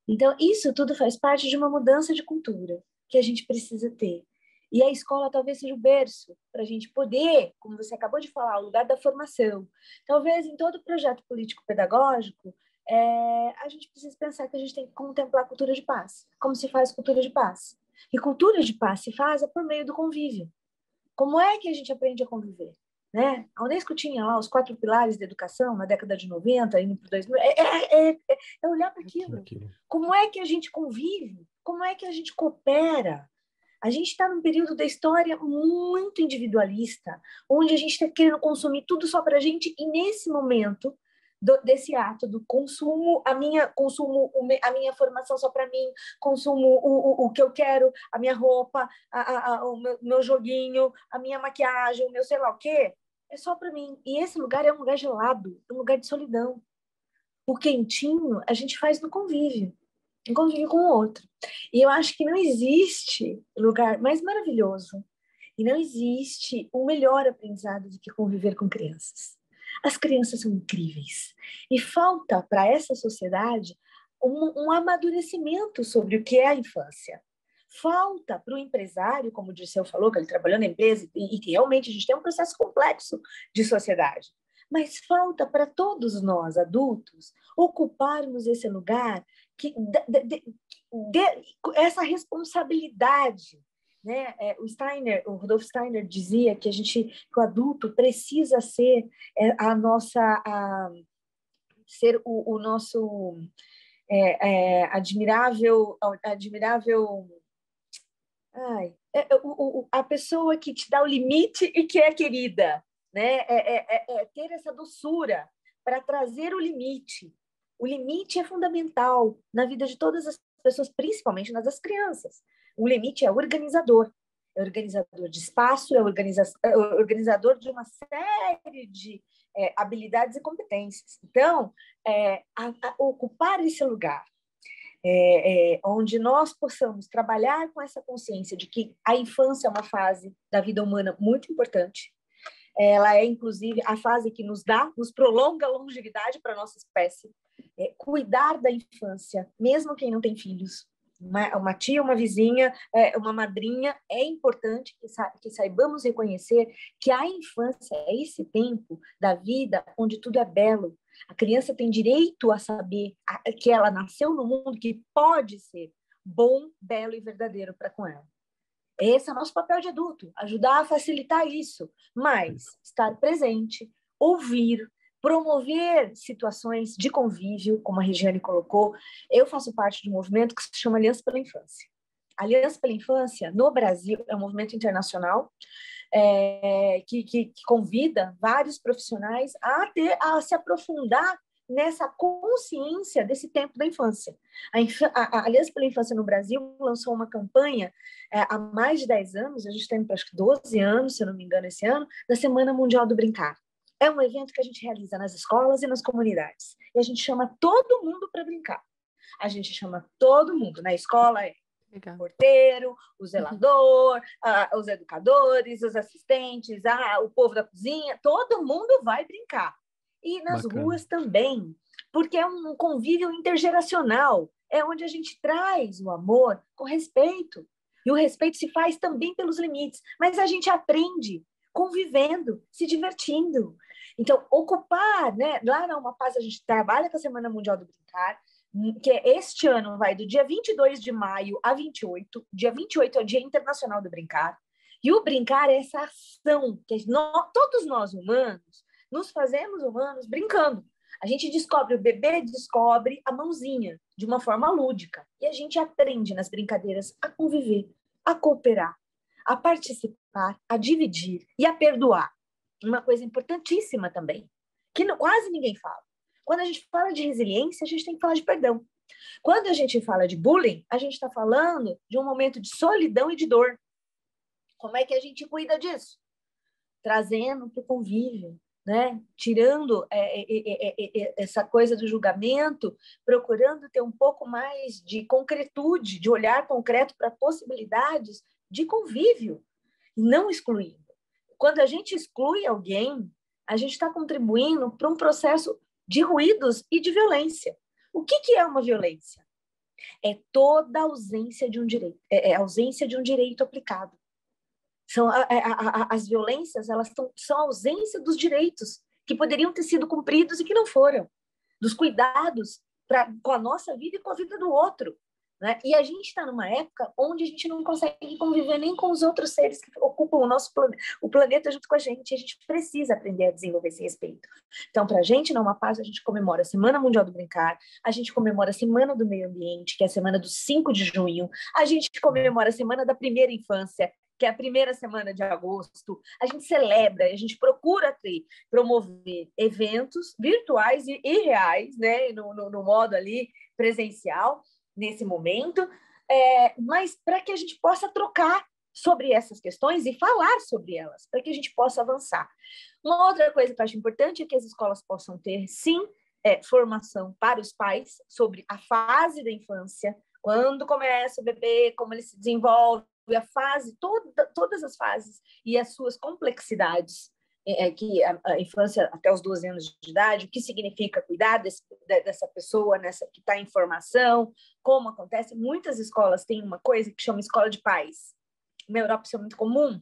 Então, isso tudo faz parte de uma mudança de cultura que a gente precisa ter. E a escola talvez seja o berço para a gente poder, como você acabou de falar, o lugar da formação. Talvez em todo projeto político-pedagógico, a gente precisa pensar que a gente tem que contemplar a cultura de paz. Como se faz cultura de paz? E cultura de paz se faz por meio do convívio. Como é que a gente aprende a conviver? Né? A Unesco tinha lá os 4 pilares da educação na década de 90, indo para 2000. É olhar para aquilo. Como é que a gente convive? Como é que a gente coopera? A gente está num período da história muito individualista, onde a gente está querendo consumir tudo só para a gente, e nesse momento desse ato do consumo, a minha formação só para mim, consumo o que eu quero, a minha roupa, o meu joguinho, a minha maquiagem, o meu sei lá o quê, é só para mim. E esse lugar é um lugar gelado, um lugar de solidão. O quentinho a gente faz no convívio com o outro. E eu acho que não existe lugar mais maravilhoso e não existe um melhor aprendizado do que conviver com crianças. As crianças são incríveis. E falta para essa sociedade um amadurecimento sobre o que é a infância. Falta para o empresário, como o Dirceu falou, que ele trabalhou na empresa, e que realmente a gente tem um processo complexo de sociedade. Mas falta para todos nós, adultos, ocuparmos esse lugar, essa responsabilidade. Né? O Rudolf Steiner dizia que que o adulto precisa ser ser o nosso admirável a pessoa que te dá o limite e que é querida, né? Ter essa doçura para trazer o limite. O limite é fundamental na vida de todas as pessoas, principalmente nas das crianças. O limite é organizador de espaço, é organizador de uma série de habilidades e competências. Então, ocupar esse lugar onde nós possamos trabalhar com essa consciência de que a infância é uma fase da vida humana muito importante. Ela é, inclusive, a fase que nos prolonga a longevidade para a nossa espécie. Cuidar da infância, mesmo quem não tem filhos, uma tia, uma vizinha, uma madrinha, é importante que saibamos reconhecer que a infância é esse tempo da vida onde tudo é belo, A criança tem direito a saber que ela nasceu no mundo que pode ser bom, belo e verdadeiro para com ela. Esse é o nosso papel de adulto, ajudar a facilitar isso, mas estar presente, ouvir, promover situações de convívio, como a Regiane colocou. Eu faço parte de um movimento que se chama Aliança pela Infância. A Aliança pela Infância, no Brasil, é um movimento internacional que convida vários profissionais a se aprofundar nessa consciência desse tempo da infância. A Aliança pela Infância no Brasil lançou uma campanha há mais de 10 anos, a gente está indo para acho que 12 anos, se eu não me engano, esse ano, da Semana Mundial do Brincar. É um evento que a gente realiza nas escolas e nas comunidades. E a gente chama todo mundo para brincar. A gente chama todo mundo. Na escola o porteiro, o zelador, os educadores, os assistentes, o povo da cozinha, todo mundo vai brincar. E nas ruas também, porque é um convívio intergeracional, é onde a gente traz o amor com respeito. E o respeito se faz também pelos limites, mas a gente aprende convivendo, se divertindo. Então, ocupar, né? Lá na Uma Paz a gente trabalha com a Semana Mundial do Brincar, que este ano vai do dia 22 de maio a 28. Dia 28 é o Dia Internacional do Brincar. E o brincar é essa ação que todos nós humanos nos fazemos humanos brincando. A gente descobre, o bebê descobre a mãozinha de uma forma lúdica. E a gente aprende nas brincadeiras a conviver, a cooperar, a participar, a dividir e a perdoar. Uma coisa importantíssima também, que quase ninguém fala. Quando a gente fala de resiliência, a gente tem que falar de perdão. Quando a gente fala de bullying, a gente está falando de um momento de solidão e de dor. Como é que a gente cuida disso? Trazendo para o convívio, né? Tirando essa coisa do julgamento, procurando ter um pouco mais de concretude, de olhar concreto para possibilidades de convívio, não excluindo. Quando a gente exclui alguém, a gente está contribuindo para um processo de ruídos e de violência. O que é uma violência? É toda a ausência de um direito, a ausência de um direito aplicado. As violências, elas são a ausência dos direitos que poderiam ter sido cumpridos e que não foram, dos cuidados com a nossa vida e com a vida do outro. Né? E a gente está numa época onde a gente não consegue conviver nem com os outros seres que ocupam o planeta junto com a gente precisa aprender a desenvolver esse respeito. Então, para a gente, na Uma Paz, a gente comemora a Semana Mundial do Brincar, a gente comemora a Semana do Meio Ambiente, que é a semana do 5 de junho, a gente comemora a Semana da Primeira Infância, que é a primeira semana de agosto. A gente celebra, a gente procura promover eventos virtuais e reais, né? no modo ali presencial, nesse momento, mas para que a gente possa trocar sobre essas questões e falar sobre elas, para que a gente possa avançar. Uma outra coisa que eu acho importante é que as escolas possam ter, sim, formação para os pais sobre a fase da infância, quando começa o bebê, como ele se desenvolve, a fase, todas as fases e as suas complexidades, que a infância até os 12 anos de idade, o que significa cuidar dessa pessoa que está em formação, como acontece. Muitas escolas têm uma coisa que chama escola de pais. Na Europa isso é muito comum,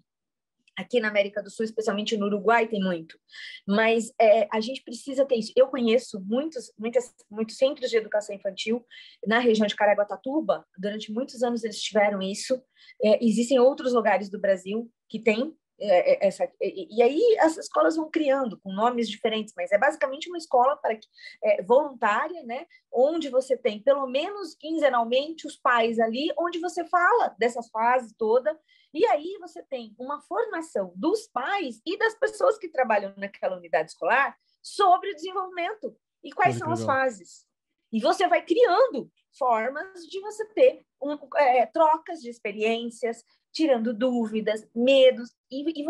aqui na América do Sul, especialmente no Uruguai, tem muito. Mas a gente precisa ter isso. Eu conheço muitos centros de educação infantil na região de Caraguatatuba. Durante muitos anos eles tiveram isso. Existem outros lugares do Brasil que têm e aí as escolas vão criando com nomes diferentes, mas é basicamente uma escola voluntária, né, onde você tem pelo menos quinzenalmente os pais ali, onde você fala dessas fases toda, e aí você tem uma formação dos pais e das pessoas que trabalham naquela unidade escolar sobre o desenvolvimento e quais são as fases. E você vai criando formas de você ter trocas de experiências, tirando dúvidas, medos, e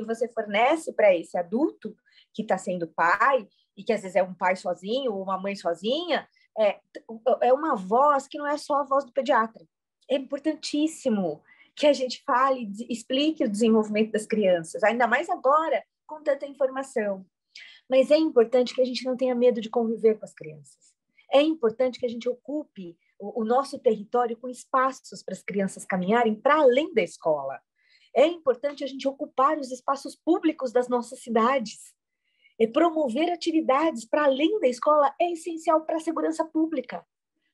você fornece para esse adulto que está sendo pai, e que às vezes é um pai sozinho ou uma mãe sozinha, é uma voz que não é só a voz do pediatra. É importantíssimo que a gente fale, explique o desenvolvimento das crianças, ainda mais agora, com tanta informação. Mas é importante que a gente não tenha medo de conviver com as crianças. É importante que a gente ocupe o nosso território com espaços para as crianças caminharem para além da escola. É importante a gente ocupar os espaços públicos das nossas cidades. Promover atividades para além da escola é essencial para a segurança pública,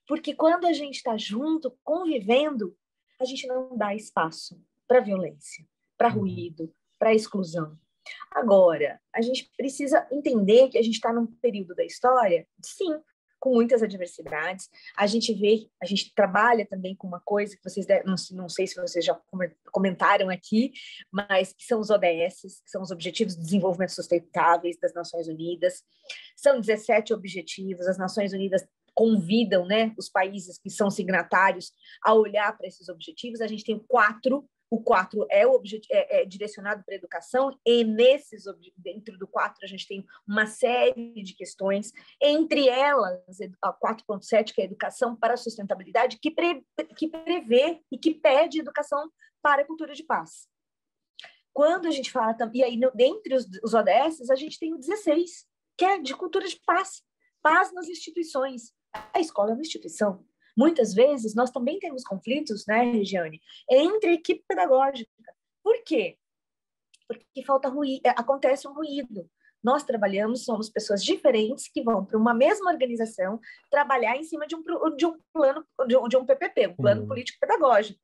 porque quando a gente está junto, convivendo, a gente não dá espaço para violência, para ruído, para exclusão. Agora, a gente precisa entender que a gente está num período da história, sim, com muitas adversidades. A gente trabalha também com uma coisa que vocês, não sei se vocês já comentaram aqui, mas que são os ODS, que são os Objetivos de Desenvolvimento Sustentáveis das Nações Unidas. São 17 objetivos, as Nações Unidas convidam, né, os países que são signatários a olhar para esses objetivos. A gente tem 4. O 4 é direcionado para a educação, e dentro do 4 a gente tem uma série de questões, entre elas a 4.7, que é a educação para a sustentabilidade, que prevê e que pede educação para a cultura de paz. Quando a gente fala, e aí dentre os ODS, a gente tem o 16, que é de cultura de paz, paz nas instituições. A escola é uma instituição. Muitas vezes, nós também temos conflitos, né, Regiane, entre a equipe pedagógica. Por quê? Porque falta ruído, acontece um ruído. Nós somos pessoas diferentes que vão para uma mesma organização trabalhar em cima de um plano, de um PPP, um plano político-pedagógico,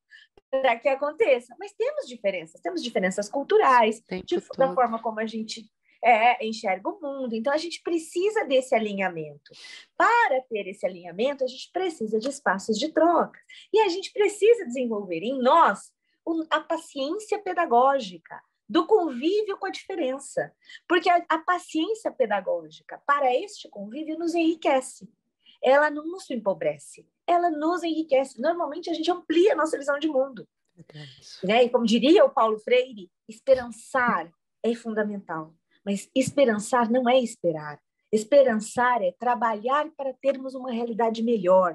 para que aconteça. Mas temos diferenças culturais, da forma como a gente enxerga o mundo. Então, a gente precisa desse alinhamento. Para ter esse alinhamento, a gente precisa de espaços de troca. E a gente precisa desenvolver em nós a paciência pedagógica, do convívio com a diferença. Porque a paciência pedagógica para este convívio nos enriquece. Ela não nos empobrece, ela nos enriquece. Normalmente, a gente amplia a nossa visão de mundo. Né? E como diria o Paulo Freire, esperançar é fundamental. Mas esperançar não é esperar. Esperançar é trabalhar para termos uma realidade melhor.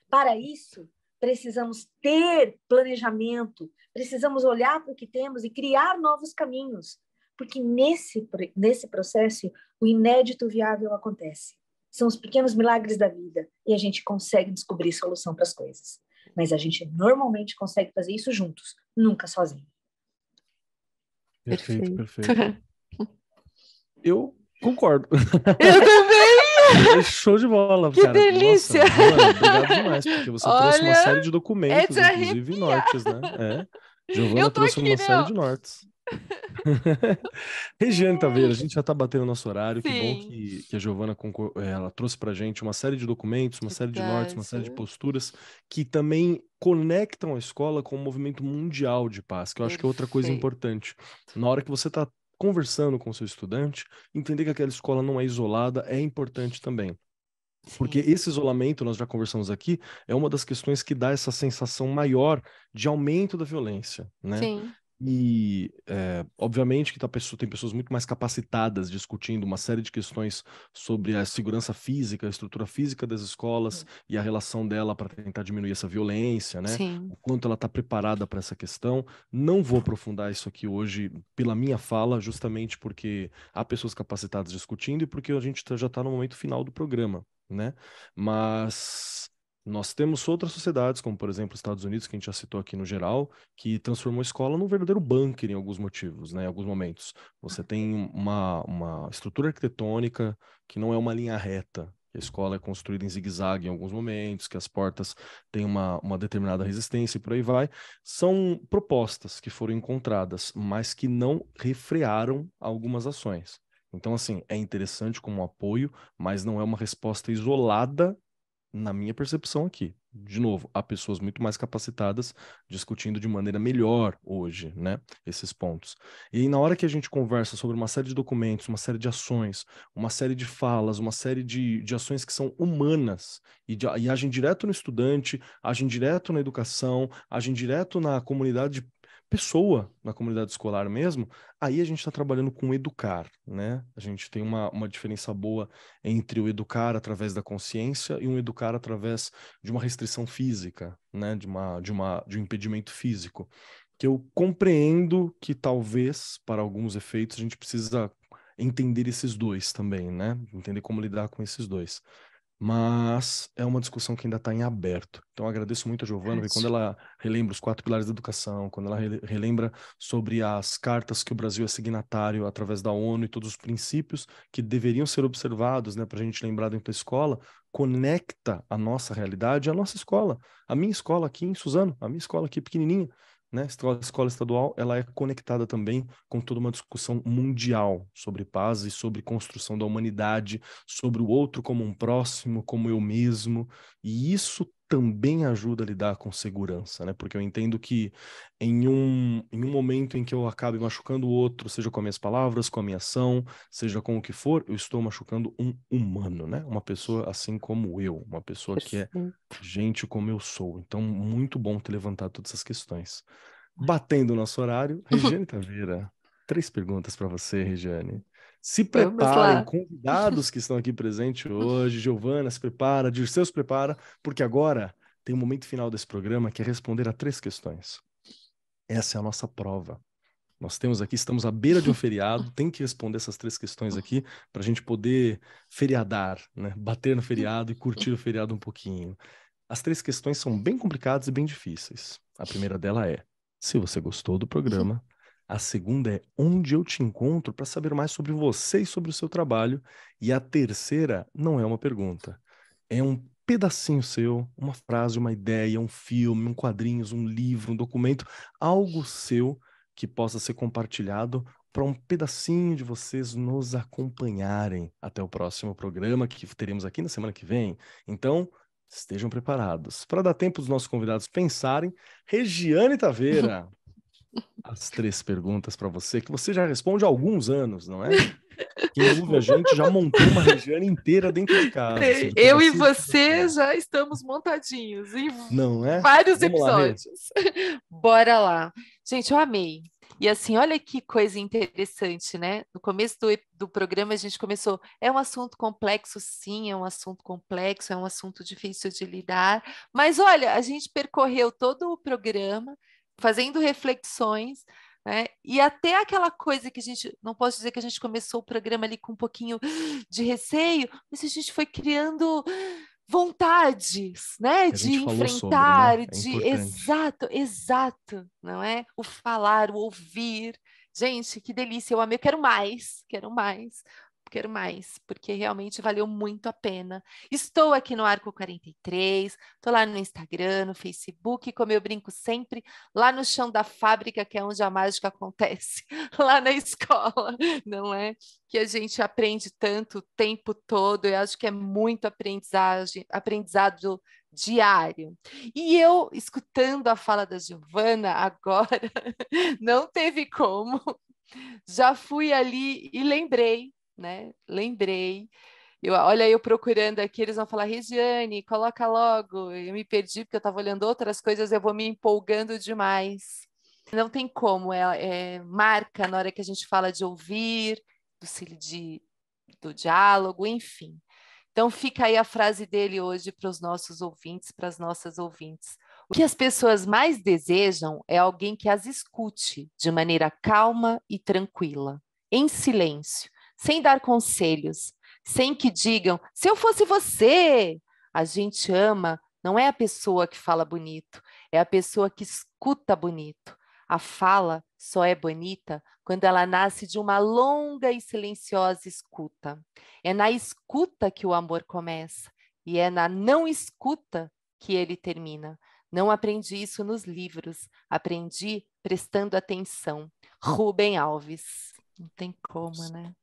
Para isso, precisamos ter planejamento, precisamos olhar para o que temos e criar novos caminhos. Porque nesse processo, o inédito viável acontece. São os pequenos milagres da vida e a gente consegue descobrir solução para as coisas. Mas a gente normalmente consegue fazer isso juntos, nunca sozinho. Perfeito, perfeito. Eu concordo. Eu também! Show de bola, que cara. delícia! Nossa, Giovana, obrigado demais, porque você trouxe uma série de documentos, inclusive nortes, né? Giovana trouxe uma série de nortes. Regiane Taveira, a gente já está batendo o nosso horário. Sim. Que bom que a Giovana ela trouxe para a gente uma série de documentos, uma série de nortes, uma série de posturas que também conectam a escola com o movimento mundial de paz, que eu acho que é outra coisa importante. Na hora que você está conversando com o seu estudante, entender que aquela escola não é isolada é importante também. Porque esse isolamento, nós já conversamos aqui, é uma das questões que dá essa sensação maior de aumento da violência, né? Sim. E, obviamente, que tem pessoas muito mais capacitadas discutindo uma série de questões sobre a segurança física, a estrutura física das escolas e a relação dela para tentar diminuir essa violência, né? Sim. O quanto ela está preparada para essa questão. Não vou aprofundar isso aqui hoje pela minha fala, justamente porque há pessoas capacitadas discutindo e porque a gente já está no momento final do programa, né? Mas nós temos outras sociedades, como por exemplo os Estados Unidos, que a gente já citou aqui no geral, que transformou a escola num verdadeiro bunker em alguns motivos, né? Em alguns momentos. Você tem uma estrutura arquitetônica que não é uma linha reta. A escola é construída em zigue-zague em alguns momentos, que as portas têm uma determinada resistência e por aí vai. São propostas que foram encontradas, mas que não refrearam algumas ações. Então, assim, é interessante como apoio, mas não é uma resposta isolada na minha percepção aqui. De novo, há pessoas muito mais capacitadas discutindo de maneira melhor hoje, né, esses pontos. E aí, na hora que a gente conversa sobre uma série de documentos, uma série de ações, uma série de falas, uma série de ações que são humanas e agem direto no estudante, agem direto na educação, agem direto na comunidade pessoa, na comunidade escolar mesmo, aí a gente está trabalhando com educar, né? A gente tem uma diferença boa entre o educar através da consciência e um educar através de uma restrição física, né? De um impedimento físico. Que eu compreendo que talvez, para alguns efeitos, a gente precisa entender esses dois também, né? Entender como lidar com esses dois. mas é uma discussão que ainda está em aberto. Então, eu agradeço muito a Giovana, porque quando ela relembra os 4 pilares da educação, quando ela relembra sobre as cartas que o Brasil é signatário através da ONU e todos os princípios que deveriam ser observados, né, para a gente lembrar dentro da escola, conecta a nossa realidade à nossa escola. A minha escola aqui em Suzano, a minha escola aqui pequenininha, né, escola estadual, ela é conectada também com toda uma discussão mundial sobre paz e sobre construção da humanidade, sobre o outro como um próximo, como eu mesmo, e isso também ajuda a lidar com segurança, né? Porque eu entendo que em um momento em que eu acabe machucando o outro, seja com as minhas palavras, com a minha ação, seja com o que for, eu estou machucando um humano, né? Uma pessoa assim como eu, uma pessoa que é Perfeito. gente como eu sou. Então, muito bom ter levantado todas essas questões. Batendo o nosso horário, Regiane Taveira, 3 perguntas para você, Regiane. Se Vamos preparem, lá. convidados que estão aqui presentes hoje. Giovana, se prepara, Dirceu se prepara, porque agora tem um momento final desse programa que é responder a 3 questões. Essa é a nossa prova. Nós temos aqui, estamos à beira de um feriado, tem que responder essas 3 questões aqui para a gente poder feriadar, né? Bater no feriado e curtir o feriado um pouquinho. As 3 questões são bem complicadas e bem difíceis. A primeira dela é: se você gostou do programa. A segunda é: onde eu te encontro para saber mais sobre você e sobre o seu trabalho. E a terceira não é uma pergunta. É um pedacinho seu, uma frase, uma ideia, um filme, um quadrinho, um livro, um documento, algo seu que possa ser compartilhado para um pedacinho de vocês nos acompanharem até o próximo programa que teremos aqui na semana que vem. Então, estejam preparados. Para dar tempo dos nossos convidados pensarem, Regiane Taveira, as 3 perguntas para você, que você já responde há alguns anos, não é? Quem ouve a gente já montou uma Regiane inteira dentro de casa, assim, de Eu e pedacinho de você pedacinho. já estamos montadinhos em Não é? vários Vamos lá, Rê. episódios. Bora lá. Gente, eu amei. E assim, olha que coisa interessante, né? No começo do programa a gente começou. É um assunto complexo, sim, é um assunto complexo, é um assunto difícil de lidar. Mas olha, a gente percorreu todo o programa fazendo reflexões, né? E até aquela coisa que a gente, não posso dizer que a gente começou o programa ali com um pouquinho de receio, mas a gente foi criando vontades, né, A de gente falou sobre, né? enfrentar, É de importante. exato, não é? O falar, o ouvir. Gente, que delícia, eu amei, eu quero mais, porque realmente valeu muito a pena. Estou aqui no Arco 43, estou lá no Instagram, no Facebook, como eu brinco sempre, lá no chão da fábrica, que é onde a mágica acontece, lá na escola, não é? Que a gente aprende tanto o tempo todo, eu acho que é muito aprendizado diário. E eu, escutando a fala da Giovana agora, não teve como, já fui ali e lembrei, né? Lembrei. Olha, eu procurando aqui, eles vão falar, Regiane, coloca logo. Eu me perdi porque eu estava olhando outras coisas, eu vou me empolgando demais. Não tem como, marca na hora que a gente fala de ouvir, do diálogo, enfim. Então fica aí a frase dele hoje para os nossos ouvintes, para as nossas ouvintes. O que as pessoas mais desejam é alguém que as escute de maneira calma e tranquila, em silêncio, sem dar conselhos, sem que digam, se eu fosse você. A gente ama, não é a pessoa que fala bonito, é a pessoa que escuta bonito. A fala só é bonita quando ela nasce de uma longa e silenciosa escuta. É na escuta que o amor começa e é na não escuta que ele termina. Não aprendi isso nos livros, aprendi prestando atenção. Rubem Alves. Não tem como, né?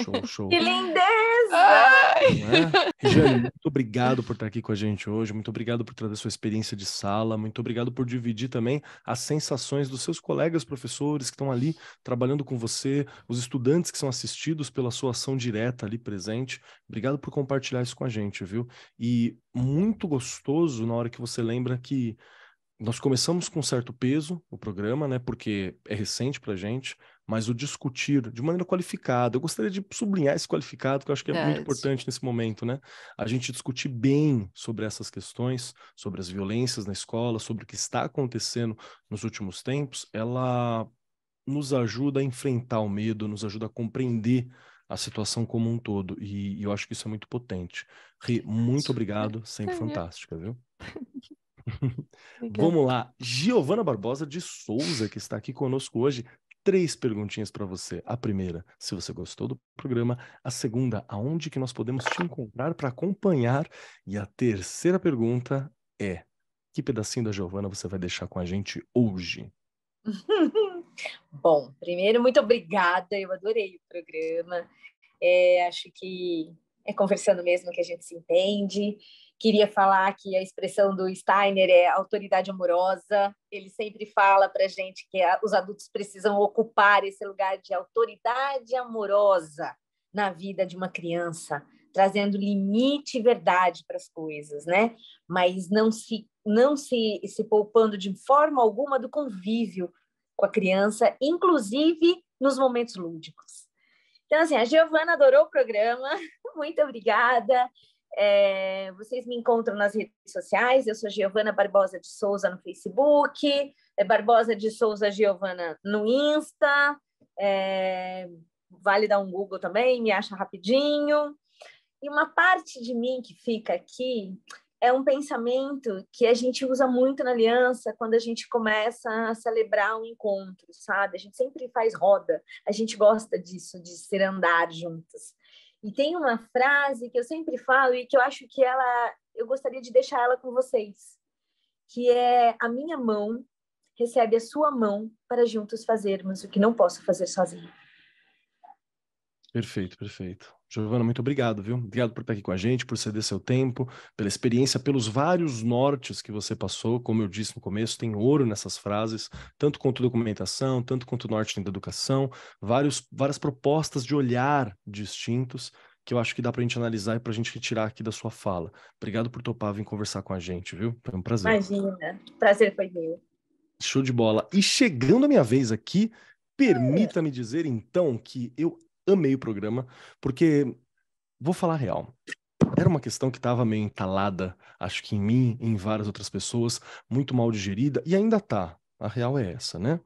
Show, show. Que lindeza! Ai! Não é? Regiane, muito obrigado por estar aqui com a gente hoje, muito obrigado por trazer sua experiência de sala, muito obrigado por dividir também as sensações dos seus colegas professores que estão ali trabalhando com você, os estudantes que são assistidos pela sua ação direta ali presente. Obrigado por compartilhar isso com a gente, viu? E muito gostoso na hora que você lembra que nós começamos com certo peso o programa, né? Porque é recente pra gente, mas o discutir de maneira qualificada. Eu gostaria de sublinhar esse qualificado, que eu acho que é muito Verdade. importante nesse momento, né? A gente discutir bem sobre essas questões, sobre as violências na escola, sobre o que está acontecendo nos últimos tempos, ela nos ajuda a enfrentar o medo, nos ajuda a compreender a situação como um todo, e eu acho que isso é muito potente. Rê, muito obrigado, sempre fantástica, viu? Obrigada. Vamos lá, Giovana Barbosa de Souza, que está aqui conosco hoje. 3 perguntinhas para você. A primeira, se você gostou do programa. A segunda, aonde que nós podemos te encontrar para acompanhar? E a terceira pergunta é, que pedacinho da Giovana você vai deixar com a gente hoje? Bom, primeiro, muito obrigada, eu adorei o programa. Acho que é conversando mesmo que a gente se entende. Queria falar que a expressão do Steiner é autoridade amorosa. Ele sempre fala para a gente que os adultos precisam ocupar esse lugar de autoridade amorosa na vida de uma criança, trazendo limite e verdade para as coisas, né? Mas não se poupando de forma alguma do convívio com a criança, inclusive nos momentos lúdicos. Então, assim, a Giovana adorou o programa, muito obrigada. Vocês me encontram nas redes sociais, eu sou Giovana Barbosa de Souza no Facebook, Barbosa de Souza Giovana no Insta, vale dar um Google também, me acha rapidinho. E uma parte de mim que fica aqui é um pensamento que a gente usa muito na aliança quando a gente começa a celebrar um encontro, sabe? A gente sempre faz roda, a gente gosta disso, de ser andar juntas. E tem uma frase que eu sempre falo e que eu acho que eu gostaria de deixar ela com vocês, que é: a minha mão recebe a sua mão para juntos fazermos o que não posso fazer sozinha. Perfeito, perfeito. Giovana, muito obrigado, viu? Obrigado por estar aqui com a gente, por ceder seu tempo, pela experiência, pelos vários nortes que você passou. Como eu disse no começo, tem ouro nessas frases, tanto quanto documentação, tanto quanto norte da educação, várias propostas de olhar distintos que eu acho que dá para a gente analisar e para a gente retirar aqui da sua fala. Obrigado por topar vir conversar com a gente, viu? Foi um prazer. Imagina, prazer foi meu. Show de bola. E chegando a minha vez aqui, permita-me dizer então que eu amei o programa, porque vou falar a real. Era uma questão que estava meio entalada, acho que em mim, em várias outras pessoas, muito mal digerida, e ainda tá. A real é essa, né?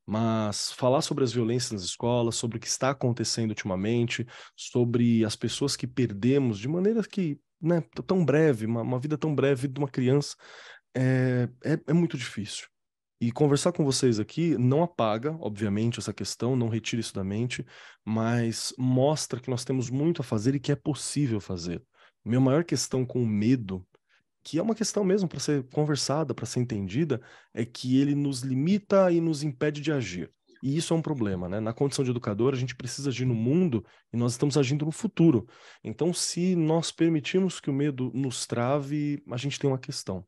Mas falar sobre as violências nas escolas, sobre o que está acontecendo ultimamente, sobre as pessoas que perdemos de maneira que, né, tão breve, uma vida tão breve de uma criança, é muito difícil. E conversar com vocês aqui não apaga, obviamente, essa questão, não retira isso da mente, mas mostra que nós temos muito a fazer e que é possível fazer. Minha maior questão com o medo, que é uma questão mesmo para ser conversada, para ser entendida, é que ele nos limita e nos impede de agir. E isso é um problema, né? Na condição de educador, a gente precisa agir no mundo e nós estamos agindo no futuro. Então, se nós permitirmos que o medo nos trave, a gente tem uma questão.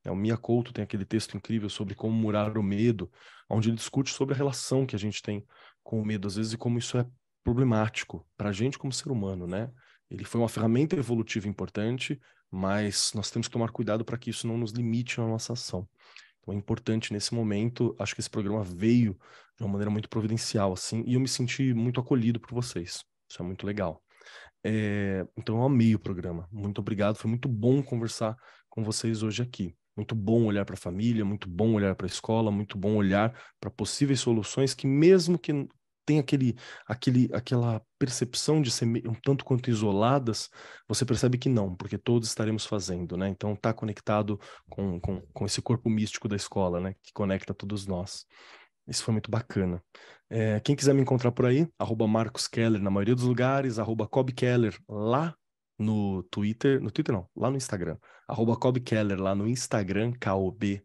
O Mia Couto tem aquele texto incrível sobre como murar o medo, onde ele discute sobre a relação que a gente tem com o medo, às vezes, e como isso é problemático para a gente como ser humano, né? Ele foi uma ferramenta evolutiva importante, mas nós temos que tomar cuidado para que isso não nos limite na nossa ação. Então é importante nesse momento, acho que esse programa veio de uma maneira muito providencial, assim, e eu me senti muito acolhido por vocês. Isso é muito legal. Então eu amei o programa. Muito obrigado, foi muito bom conversar com vocês hoje aqui. Muito bom olhar para a família, muito bom olhar para a escola, muito bom olhar para possíveis soluções que mesmo que tenha aquela percepção de ser um tanto quanto isoladas, você percebe que não, porque todos estaremos fazendo, né? Então tá conectado com esse corpo místico da escola, né? Que conecta todos nós. Isso foi muito bacana. Quem quiser me encontrar por aí, @Marcos Keller na maioria dos lugares, @Cobb Keller lá no Twitter não, lá no Instagram, @Cobb Keller lá no Instagram, KOB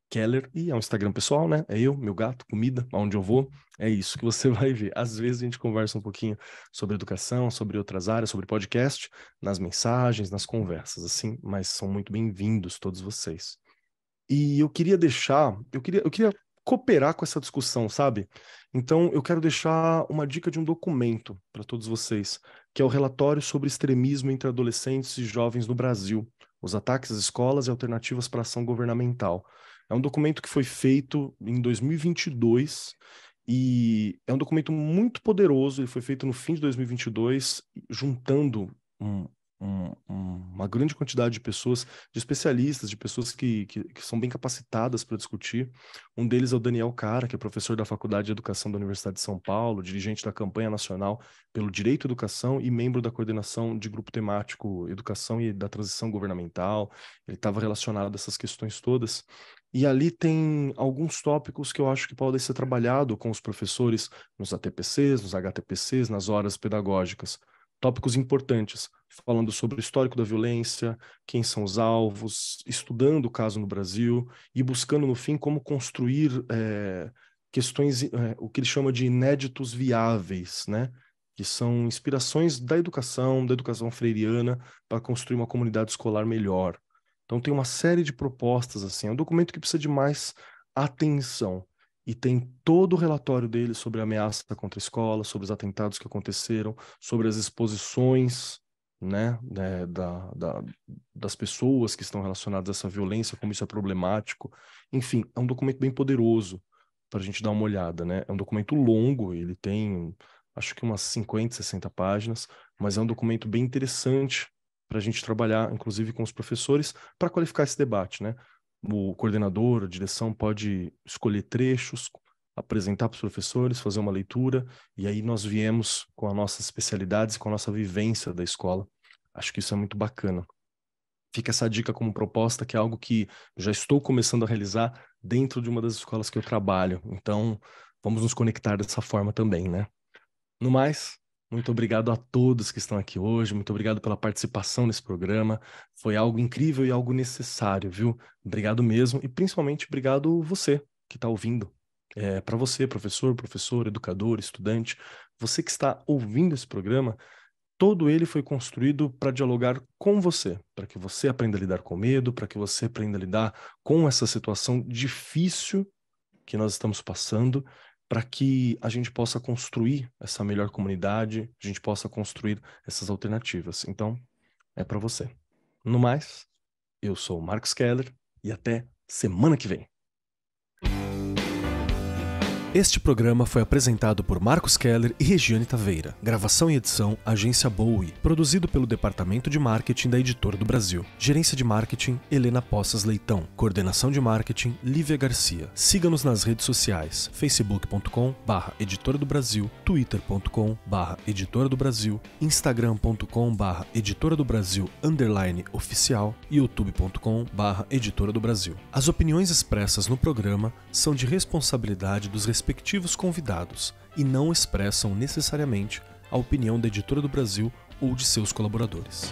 Keller, e é um Instagram pessoal, né? É eu, meu gato, comida, aonde eu vou, é isso que você vai ver. Às vezes a gente conversa um pouquinho sobre educação, sobre outras áreas, sobre podcast, nas mensagens, nas conversas, assim, mas são muito bem-vindos todos vocês. E eu queria cooperar com essa discussão, sabe? Então, eu quero deixar uma dica de um documento para todos vocês, que é o relatório sobre extremismo entre adolescentes e jovens no Brasil, os ataques às escolas e alternativas para a ação governamental. É um documento que foi feito em 2022 e é um documento muito poderoso. Ele foi feito no fim de 2022, juntando uma grande quantidade de pessoas, de especialistas, de pessoas que são bem capacitadas para discutir. Um deles é o Daniel Cara, que é professor da Faculdade de Educação da Universidade de São Paulo, dirigente da campanha nacional pelo Direito à Educação e membro da coordenação de grupo temático Educação e da Transição Governamental. Ele estava relacionado a essas questões todas. E ali tem alguns tópicos que eu acho que podem ser trabalhados com os professores nos ATPCs, nos HTPCs, nas horas pedagógicas. Tópicos importantes, falando sobre o histórico da violência, quem são os alvos, estudando o caso no Brasil e buscando, no fim, como construir questões, o que ele chama de inéditos viáveis, né? Que são inspirações da educação freiriana, para construir uma comunidade escolar melhor. Então tem uma série de propostas, assim, é um documento que precisa de mais atenção. E tem todo o relatório dele sobre a ameaça contra a escola, sobre os atentados que aconteceram, sobre as exposições, né, das pessoas que estão relacionadas a essa violência, como isso é problemático. Enfim, é um documento bem poderoso para a gente dar uma olhada, né? É um documento longo, ele tem, acho que umas 50, 60 páginas, mas é um documento bem interessante para a gente trabalhar, inclusive com os professores, para qualificar esse debate, né? O coordenador, a direção pode escolher trechos, apresentar para os professores, fazer uma leitura, e aí nós viemos com as nossas especialidades, com a nossa vivência da escola. Acho que isso é muito bacana. Fica essa dica como proposta, que é algo que já estou começando a realizar dentro de uma das escolas que eu trabalho. Então, vamos nos conectar dessa forma também, né? No mais, muito obrigado a todos que estão aqui hoje, muito obrigado pela participação nesse programa, foi algo incrível e algo necessário, viu? Obrigado mesmo e principalmente obrigado você que está ouvindo. Para você, professor, educador, estudante, você que está ouvindo esse programa, todo ele foi construído para dialogar com você, para que você aprenda a lidar com medo, para que você aprenda a lidar com essa situação difícil que nós estamos passando, para que a gente possa construir essa melhor comunidade, a gente possa construir essas alternativas. Então, é para você. No mais, eu sou o Marcos Keller e até semana que vem. Este programa foi apresentado por Marcos Keller e Regiane Taveira. Gravação e edição, Agência Bowie. Produzido pelo Departamento de Marketing da Editora do Brasil. Gerência de Marketing, Helena Poças Leitão. Coordenação de Marketing, Lívia Garcia. Siga-nos nas redes sociais, facebook.com/Editora do Brasil, twitter.com/Editora do Brasil, instagram.com/Editora do Brasil _oficial e youtube.com/Editora do Brasil. As opiniões expressas no programa são de responsabilidade dos respectivos convidados e não expressam necessariamente a opinião da Editora do Brasil ou de seus colaboradores.